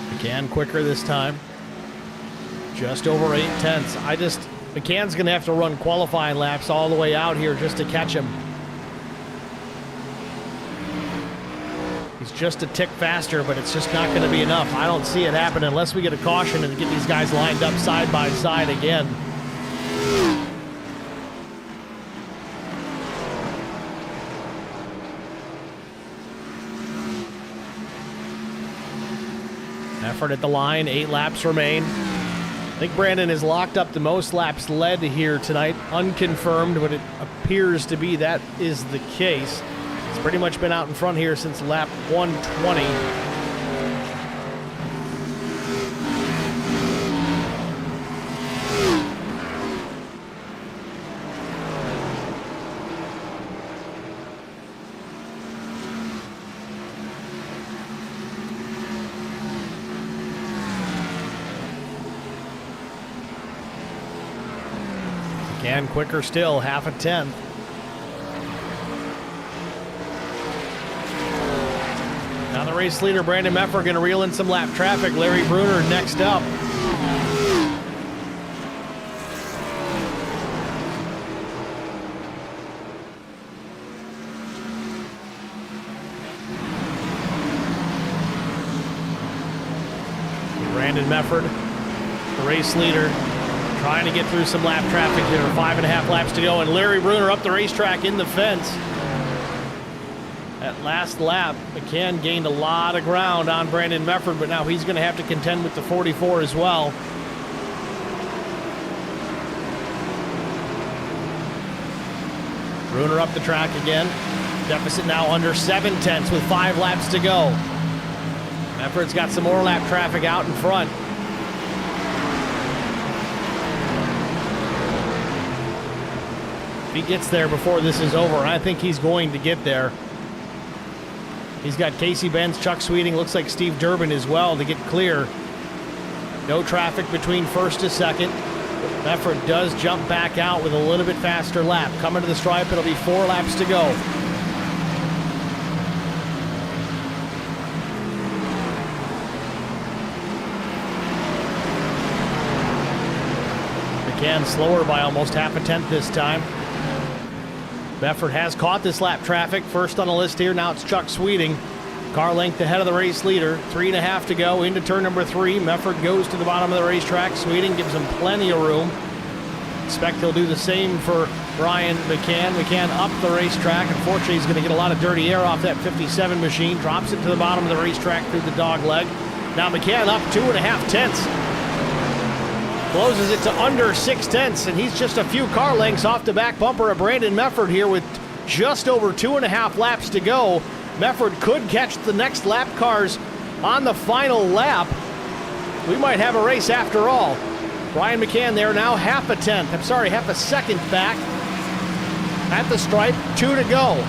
McCann quicker this time. Just over 8 tenths. McCann's going to have to run qualifying laps all the way out here just to catch him. He's just a tick faster, but it's just not going to be enough. I don't see it happen unless we get a caution and get these guys lined up side by side again. Effort at the line, 8 laps remain. I think Brandon has locked up the most laps led here tonight, unconfirmed, but it appears to be that is the case. He's pretty much been out in front here since lap 120. Again, quicker still, half a tenth. Now the race leader, Brandon Mefford, going to reel in some lap traffic. Larry Bruner next up. Brandon Mefford, the race leader, trying to get through some lap traffic here. 5.5 laps to go, and Larry Bruner up the racetrack in the fence. That last lap, McCann gained a lot of ground on Brandon Mefford, but now he's going to have to contend with the 44 as well. Bruner up the track again. Deficit now under 0.7 with 5 laps to go. Mefford's got some more lap traffic out in front. If he gets there before this is over, and I think he's going to get there. He's got Casey Benz, Chuck Sweeting, looks like Steve Durbin as well to get clear. No traffic between first to second. Mefford does jump back out with a little bit faster lap. Coming to the stripe, it'll be 4 laps to go. McCann slower by almost 0.5 this time. Mefford has caught this lap traffic. First on the list here, now it's Chuck Sweeting. Car length ahead of the race leader. 3.5 to go into turn number 3. Mefford goes to the bottom of the racetrack. Sweeting gives him plenty of room. Expect he'll do the same for Brian McCann. McCann up the racetrack. Unfortunately, he's going to get a lot of dirty air off that 57 machine. Drops it to the bottom of the racetrack through the dog leg. Now McCann up 2.5 tenths. Closes it to under 6 tenths, and he's just a few car lengths off the back bumper of Brandon Mefford here with just over 2.5 laps to go. Mefford could catch the next lap cars on the final lap. We might have a race after all. Brian McCann there now 0.5 second back at the stripe, 2 to go.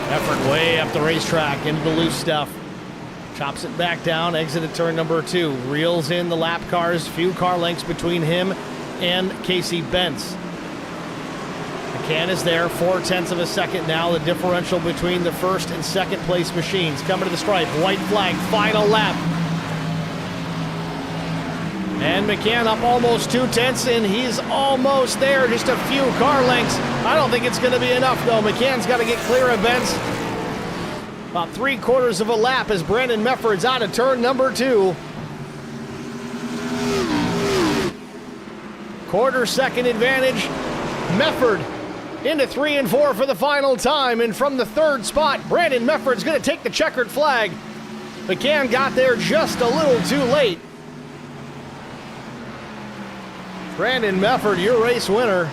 Mefford way up the racetrack into the loose stuff. Chops it back down, exited turn number 2. Reels in the lap cars, few car lengths between him and Casey Benz. McCann is there, 0.4 seconds now. The differential between the first and second place machines. Coming to the stripe, white flag, final lap. And McCann up almost 0.2, and he's almost there, just a few car lengths. I don't think it's going to be enough, though. McCann's got to get clear of Benz. About 3/4 of a lap as Brandon Mefford's out of turn number 2. 1/4 second advantage. Mefford into 3 and 4 for the final time. And from the 3rd spot, Brandon Mefford's going to take the checkered flag. McCann got there just a little too late. Brandon Mefford, your race winner.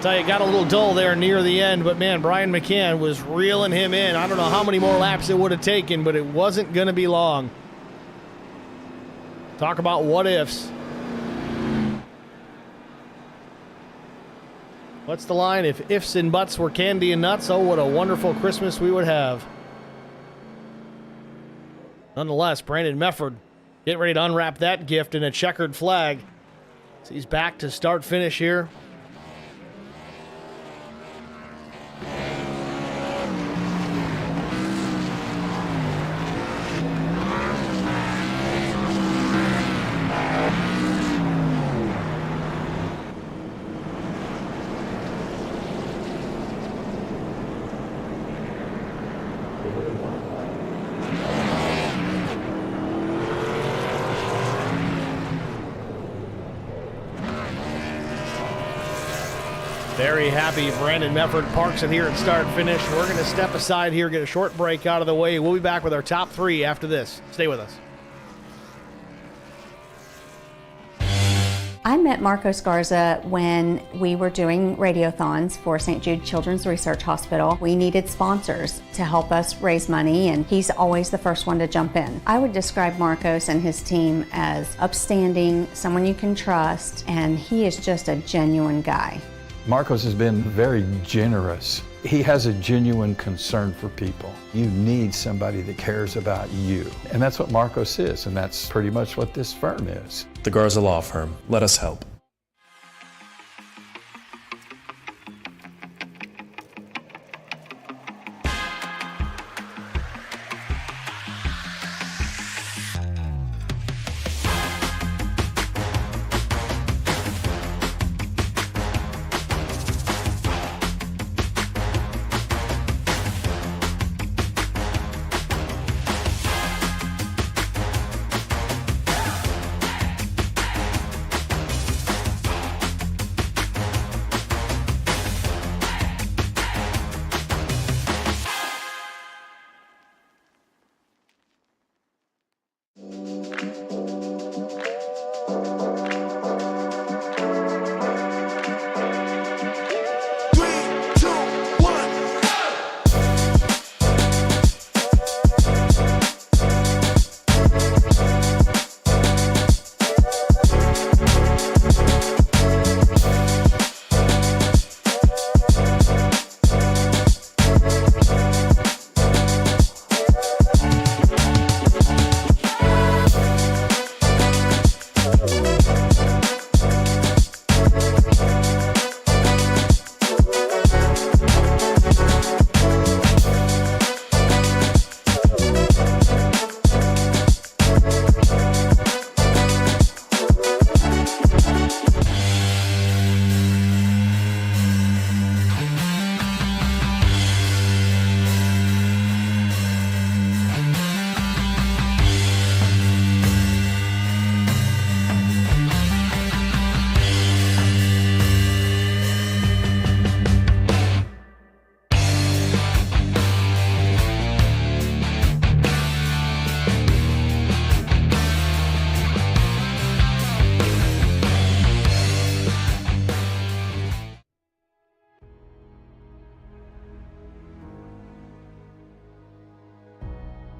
Tell you, it got a little dull there near the end, but man, Brian McCann was reeling him in. I don't know how many more laps it would have taken, but it wasn't going to be long. Talk about what ifs. What's the line? If ifs and buts were candy and nuts, oh, what a wonderful Christmas we would have. Nonetheless, Brandon Mefford getting ready to unwrap that gift in a checkered flag. So he's back to start finish here. Very happy Brandon Mefford parks it here at start finish. We're going to step aside here, get a short break out of the way. We'll be back with our top 3 after this. Stay with us. I met Marco Scarza when we were doing radiothons for St. Jude Children's Research Hospital. We needed sponsors to help us raise money, and he's always the first one to jump in. I would describe Marcos and his team as upstanding, someone you can trust, and he is just a genuine guy. Marcos has been very generous. He has a genuine concern for people. You need somebody that cares about you. And that's what Marcos is, and that's pretty much what this firm is. The Garza Law Firm. Let us help.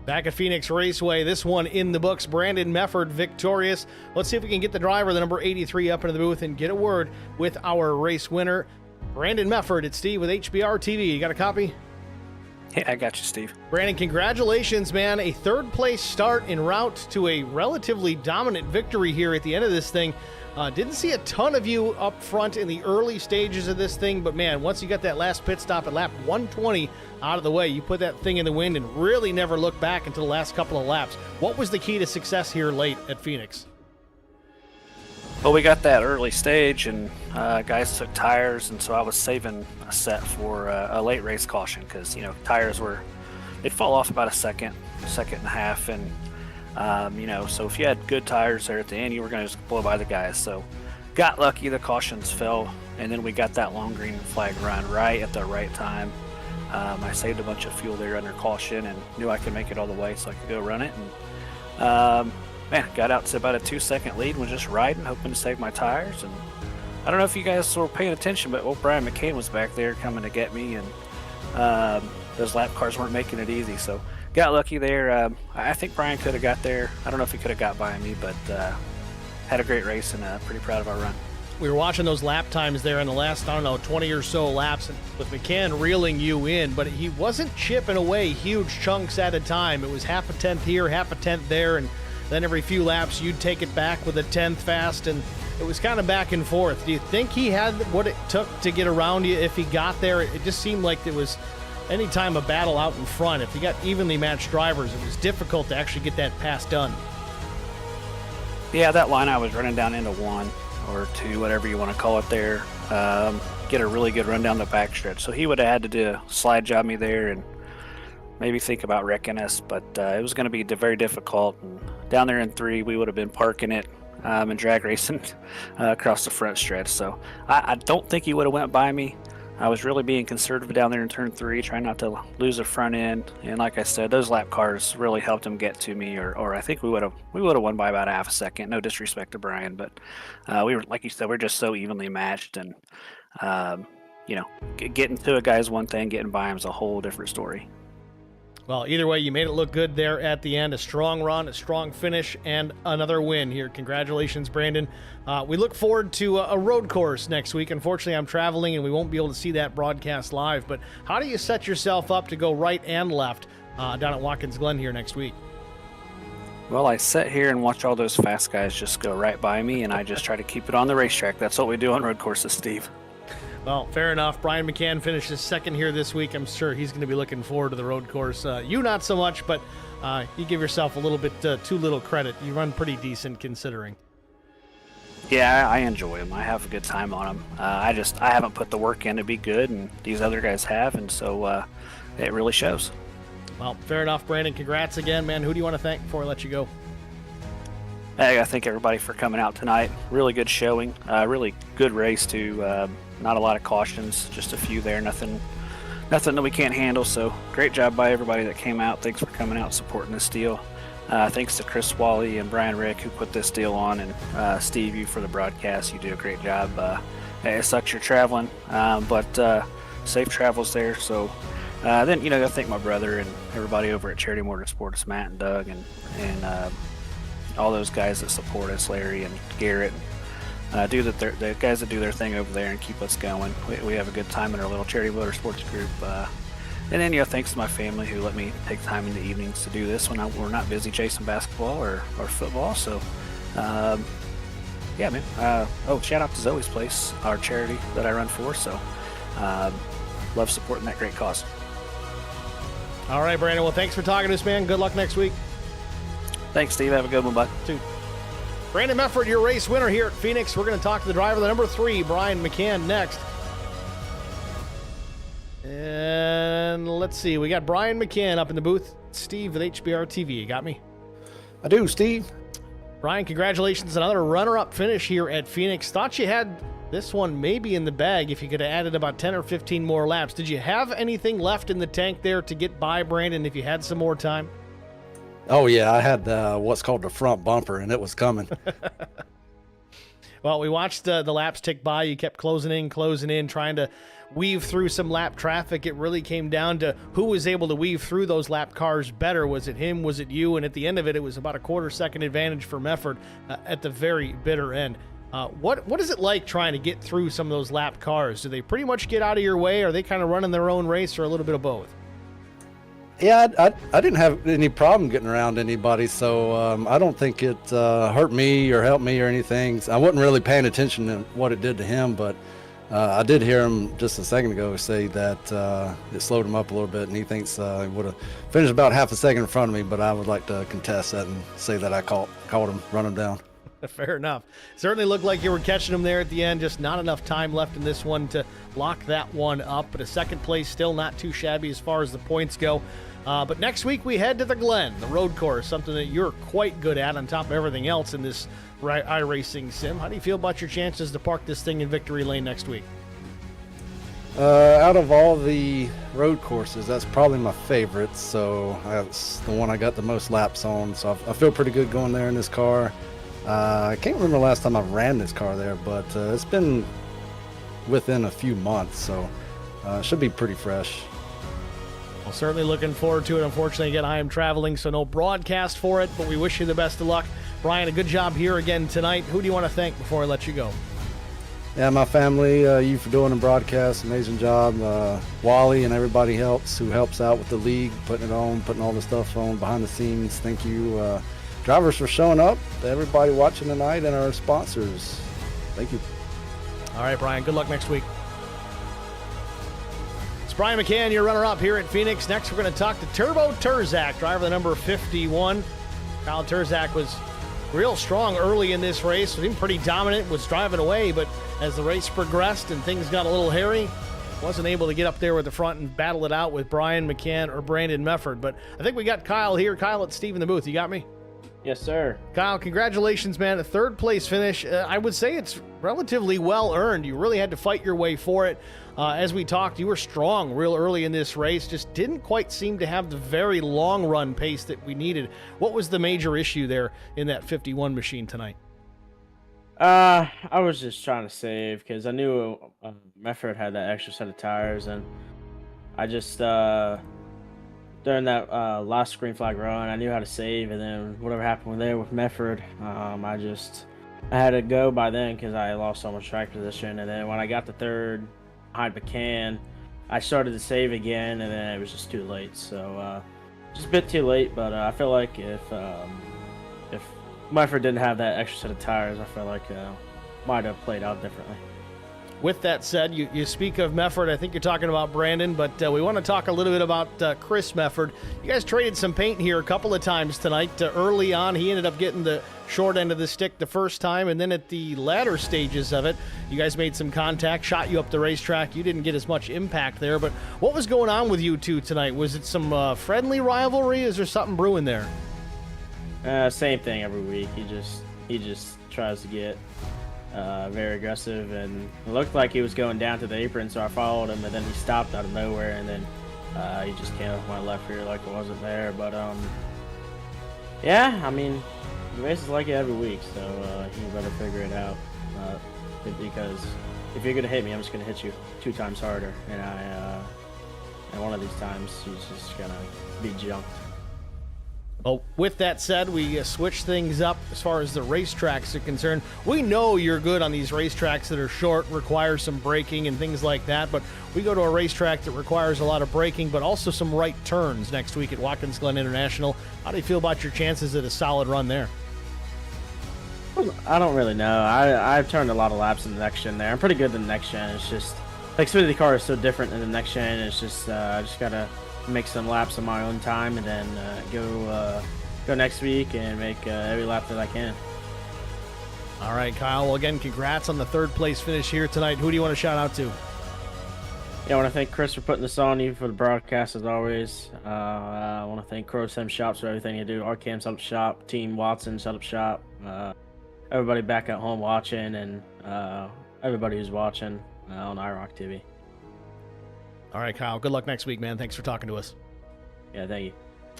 Back at Phoenix Raceway, this one in the books. Brandon Mefford victorious. Let's see if we can get the driver, the number 83, up into the booth and get a word with our race winner, Brandon Mefford. It's Steve with HBR TV. You got a copy? Hey, I got you, Steve. Brandon, congratulations, man. A third-place start en route to a relatively dominant victory here at the end of this thing. Didn't see a ton of you up front in the early stages of this thing, but man, once you got that last pit stop at lap 120 out of the way, you put that thing in the wind and really never looked back until the last couple of laps. What was the key to success here late at Phoenix? Well, we got that early stage, and guys took tires, and so I was saving a set for a late race caution because, you know, tires they'd fall off about a second and a half, and you know, so if you had good tires there at the end, you were going to just blow by the guys. So got lucky, the cautions fell, and then we got that long green flag run right at the right time. I saved a bunch of fuel there under caution and knew I could make it all the way so I could go run it. And man, got out to about a 2-second lead and was just riding, hoping to save my tires. And I don't know if you guys were paying attention, but Brian McCain was back there coming to get me, and those lap cars weren't making it easy. So got lucky there. I think Brian could have got there. I don't know if he could have got by me, but had a great race and pretty proud of our run. We were watching those lap times there in the last, 20 or so laps, with McCann reeling you in, but he wasn't chipping away huge chunks at a time. It was half a tenth here, half a tenth there, and then every few laps you'd take it back with a tenth fast, and it was kind of back and forth. Do you think he had what it took to get around you if he got there? It just seemed like it was anytime a battle out in front. If you got evenly matched drivers, it was difficult to actually get that pass done. Yeah, that line I was running down into 1 or 2, whatever you want to call it there, get a really good run down the backstretch. So he would have had to do a slide job me there and maybe think about wrecking us, but it was going to be very difficult. And down there in 3, we would have been parking it and drag racing across the front stretch. So I don't think he would have went by me. I was really being conservative down there in turn 3, trying not to lose the front end. And like I said, those lap cars really helped him get to me, or I think we would have won by about half a second. No disrespect to Brian, but we were, like you said, we're just so evenly matched. And you know, getting to a guy's one thing, getting by him is a whole different story. Well, either way, you made it look good there at the end. A strong run, a strong finish, and another win here. Congratulations, Brandon. We look forward to a road course next week. Unfortunately, I'm traveling, and we won't be able to see that broadcast live. But how do you set yourself up to go right and left down at Watkins Glen here next week? Well, I sit here and watch all those fast guys just go right by me, and I just try to keep it on the racetrack. That's what we do on road courses, Steve. Well, fair enough. Brian McCann finished his second here this week. I'm sure he's going to be looking forward to the road course. You not so much, but you give yourself a little bit too little credit. You run pretty decent considering. Yeah, I enjoy them. I have a good time on them. I haven't put the work in to be good, and these other guys have, and so it really shows. Well, fair enough, Brandon. Congrats again, man. Who do you want to thank before I let you go? I gotta thank everybody for coming out tonight. Really good showing. Really good race too. Not a lot of cautions, just a few there. Nothing that we can't handle. So great job by everybody that came out. Thanks for coming out and supporting this deal. Thanks to Chris Wally and Brian Rick who put this deal on, and Steve, you for the broadcast. You do a great job. It sucks you're traveling, but safe travels there. So then, you know, I thank my brother and everybody over at Charity Motorsports, Matt and Doug, and all those guys that support us, Larry and Garrett. The guys that do their thing over there and keep us going. We have a good time in our little Charity Motorsports group. And then, you know, thanks to my family who let me take time in the evenings to do this when we're not busy chasing basketball or football. So, yeah, man. Shout out to Zoe's Place, our charity that I run for. So, love supporting that great cause. All right, Brandon. Well, thanks for talking to us, man. Good luck next week. Thanks, Steve. Have a good one, bud. Too. Brandon Mefford, your race winner here at Phoenix. We're going to talk to the driver, the number 3, Brian McCann, next. And let's see. We got Brian McCann up in the booth. Steve with HBR TV. You got me? I do, Steve. Brian, congratulations. Another runner-up finish here at Phoenix. Thought you had this one maybe in the bag if you could have added about 10 or 15 more laps. Did you have anything left in the tank there to get by Brandon if you had some more time? Oh, yeah, I had what's called the front bumper, and it was coming. Well, we watched the laps tick by. You kept closing in, trying to weave through some lap traffic. It really came down to who was able to weave through those lap cars better. Was it him? Was it you? And at the end of it, it was about a quarter-second advantage for Mefford at the very bitter end. What is it like trying to get through some of those lap cars? Do they pretty much get out of your way? Are they kind of running their own race, or a little bit of both? Yeah, I didn't have any problem getting around anybody, so I don't think it hurt me or helped me or anything. I wasn't really paying attention to what it did to him, but I did hear him just a second ago say that it slowed him up a little bit, and he thinks he would have finished about half a second in front of me, but I would like to contest that and say that I caught him, run him down. Fair enough. Certainly looked like you were catching him there at the end. Just not enough time left in this one to lock that one up. But a second place still not too shabby as far as the points go. But next week we head to the Glen, the road course, something that you're quite good at on top of everything else in this iRacing sim. How do you feel about your chances to park this thing in victory lane next week? Out of all the road courses, that's probably my favorite. So that's the one I got the most laps on. So I feel pretty good going there in this car. I can't remember the last time I ran this car there, but it's been within a few months, so it should be pretty fresh. Well, certainly looking forward to it. Unfortunately, again, I am traveling, so no broadcast for it, but we wish you the best of luck. Brian, a good job here again tonight. Who do you want to thank before I let you go? Yeah, my family, you for doing the broadcast, amazing job. Wally and everybody who helps out with the league, putting it on, putting all the stuff on behind the scenes. Thank you. Drivers for showing up, everybody watching tonight, and our sponsors. Thank you. All right, Brian, good luck next week. It's Brian McCann, your runner-up here at Phoenix. Next, we're going to talk to Turbo Turzak, driver the number 51. Kyle Turzak was real strong early in this race, was pretty dominant, was driving away, but as the race progressed and things got a little hairy, wasn't able to get up there with the front and battle it out with Brian McCann or Brandon Mefford. But I think we got Kyle here. Kyle, it's Steve in the booth. You got me? Yes, sir. Kyle, congratulations, man. A third-place finish. I would say it's relatively well-earned. You really had to fight your way for it. As we talked, you were strong real early in this race. Just didn't quite seem to have the very long-run pace that we needed. What was the major issue there in that 51 machine tonight? I was just trying to save because I knew Mefford had that extra set of tires, and I just... during that last green flag run, I knew how to save, and then whatever happened there with Mefford, I had to go by then because I lost so much track position. And then when I got to third behind McCann, I started to save again, and then it was just too late. So just a bit too late, but I feel like if Mefford didn't have that extra set of tires, I feel like might have played out differently. With that said, you speak of Mefford. I think you're talking about Brandon, but we want to talk a little bit about Chris Mefford. You guys traded some paint here a couple of times tonight. Early on, he ended up getting the short end of the stick the first time, and then at the latter stages of it, you guys made some contact, shot you up the racetrack. You didn't get as much impact there, but what was going on with you two tonight? Was it some friendly rivalry? Is there something brewing there? Same thing every week. He just tries to get very aggressive, and it looked like he was going down to the apron, so I followed him, and then he stopped out of nowhere, and then he just came up my left rear like it wasn't there. But yeah, I mean, the race is like it every week, so you better figure it out, because if you're gonna hit me, I'm just gonna hit you 2 times harder, and one of these times he's just gonna be jumped. Well, with that said, we switch things up as far as the racetracks are concerned. We know you're good on these racetracks that are short, require some braking and things like that, but we go to a racetrack that requires a lot of braking, but also some right turns next week at Watkins Glen International. How do you feel about your chances at a solid run there? I don't really know. I've turned a lot of laps in the next gen there. I'm pretty good in the next gen. It's just, like, Xfinity car is so different than the next gen. It's just, I just got to make some laps on my own time, and then go next week and make every lap that I can. All right, Kyle. Well, again, congrats on the third place finish here tonight. Who do you want to shout out to? Yeah, I want to thank Chris for putting this on, even for the broadcast as always. I want to thank Crow Sim Shops for everything they do. RCAM set up shop, Team Watson set up shop, everybody back at home watching, and everybody who's watching on IROC TV. All right, Kyle. Good luck next week, man. Thanks for talking to us. Yeah, thank you.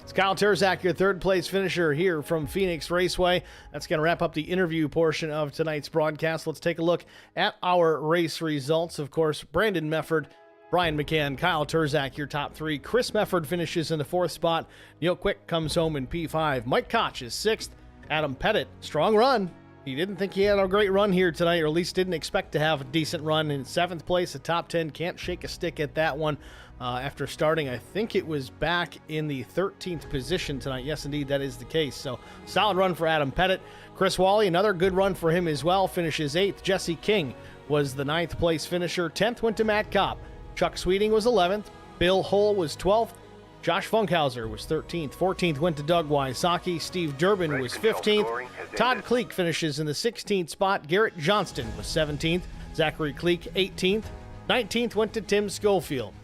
It's Kyle Terzak, your third place finisher here from Phoenix Raceway. That's going to wrap up the interview portion of tonight's broadcast. Let's take a look at our race results. Of course, Brandon Mefford, Brian McCann, Kyle Terzak, your top three. Chris Mefford finishes in the fourth spot. Neil Quick comes home in P5. Mike Koch is sixth. Adam Pettit, strong run. He didn't think he had a great run here tonight, or at least didn't expect to have a decent run. In seventh place, the top 10. Can't shake a stick at that one after starting. I think it was back in the 13th position tonight. Yes, indeed, that is the case. So solid run for Adam Pettit. Chris Wally, another good run for him as well, finishes 8th. Jesse King was the 9th place finisher. 10th went to Matt Kopp. Chuck Sweeting was 11th. Bill Hull was 12th. Josh Funkhauser was 13th. 14th went to Doug Wysocki. Steve Durbin was 15th. Todd Kleek finishes in the 16th spot. Garrett Johnston was 17th. Zachary Kleek 18th. 19th went to Tim Schofield.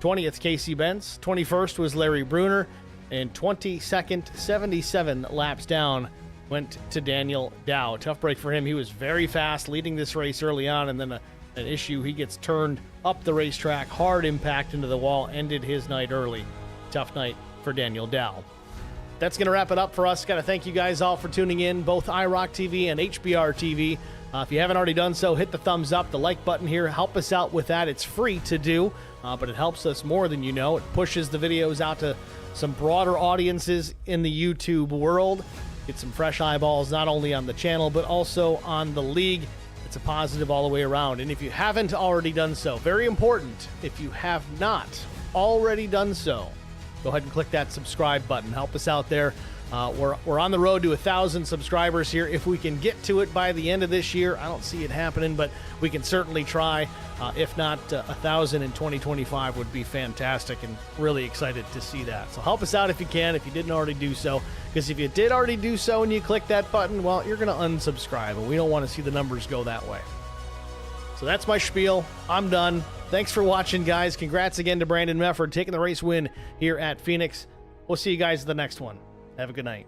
20th, Casey Benz. 21st was Larry Bruner. And 22nd, 77 laps down, went to Daniel Dow. Tough break for him. He was very fast leading this race early on, and then an issue. He gets turned up the racetrack. Hard impact into the wall. Ended his night early. Tough night for Daniel Dow. That's going to wrap it up for us. Got to thank you guys all for tuning in, both IROC TV and HBR TV. If you haven't already done so, hit the thumbs up, the like button here. Help us out with that. It's free to do, but it helps us more than you know. It pushes the videos out to some broader audiences in the YouTube world. Get some fresh eyeballs, not only on the channel, but also on the league. It's a positive all the way around. And if you haven't already done so, very important, if you have not already done so, go ahead and click that subscribe button. Help us out there. We're on the road to 1,000 subscribers here. If we can get to it by the end of this year, I don't see it happening, but we can certainly try. If not, 1,000 in 2025 would be fantastic, and really excited to see that. So help us out if you can, if you didn't already do so, because if you did already do so and you click that button, well, you're going to unsubscribe, and we don't want to see the numbers go that way. So that's my spiel. I'm done. Thanks for watching, guys. Congrats again to Brandon Mefford taking the race win here at Phoenix. We'll see you guys in the next one. Have a good night.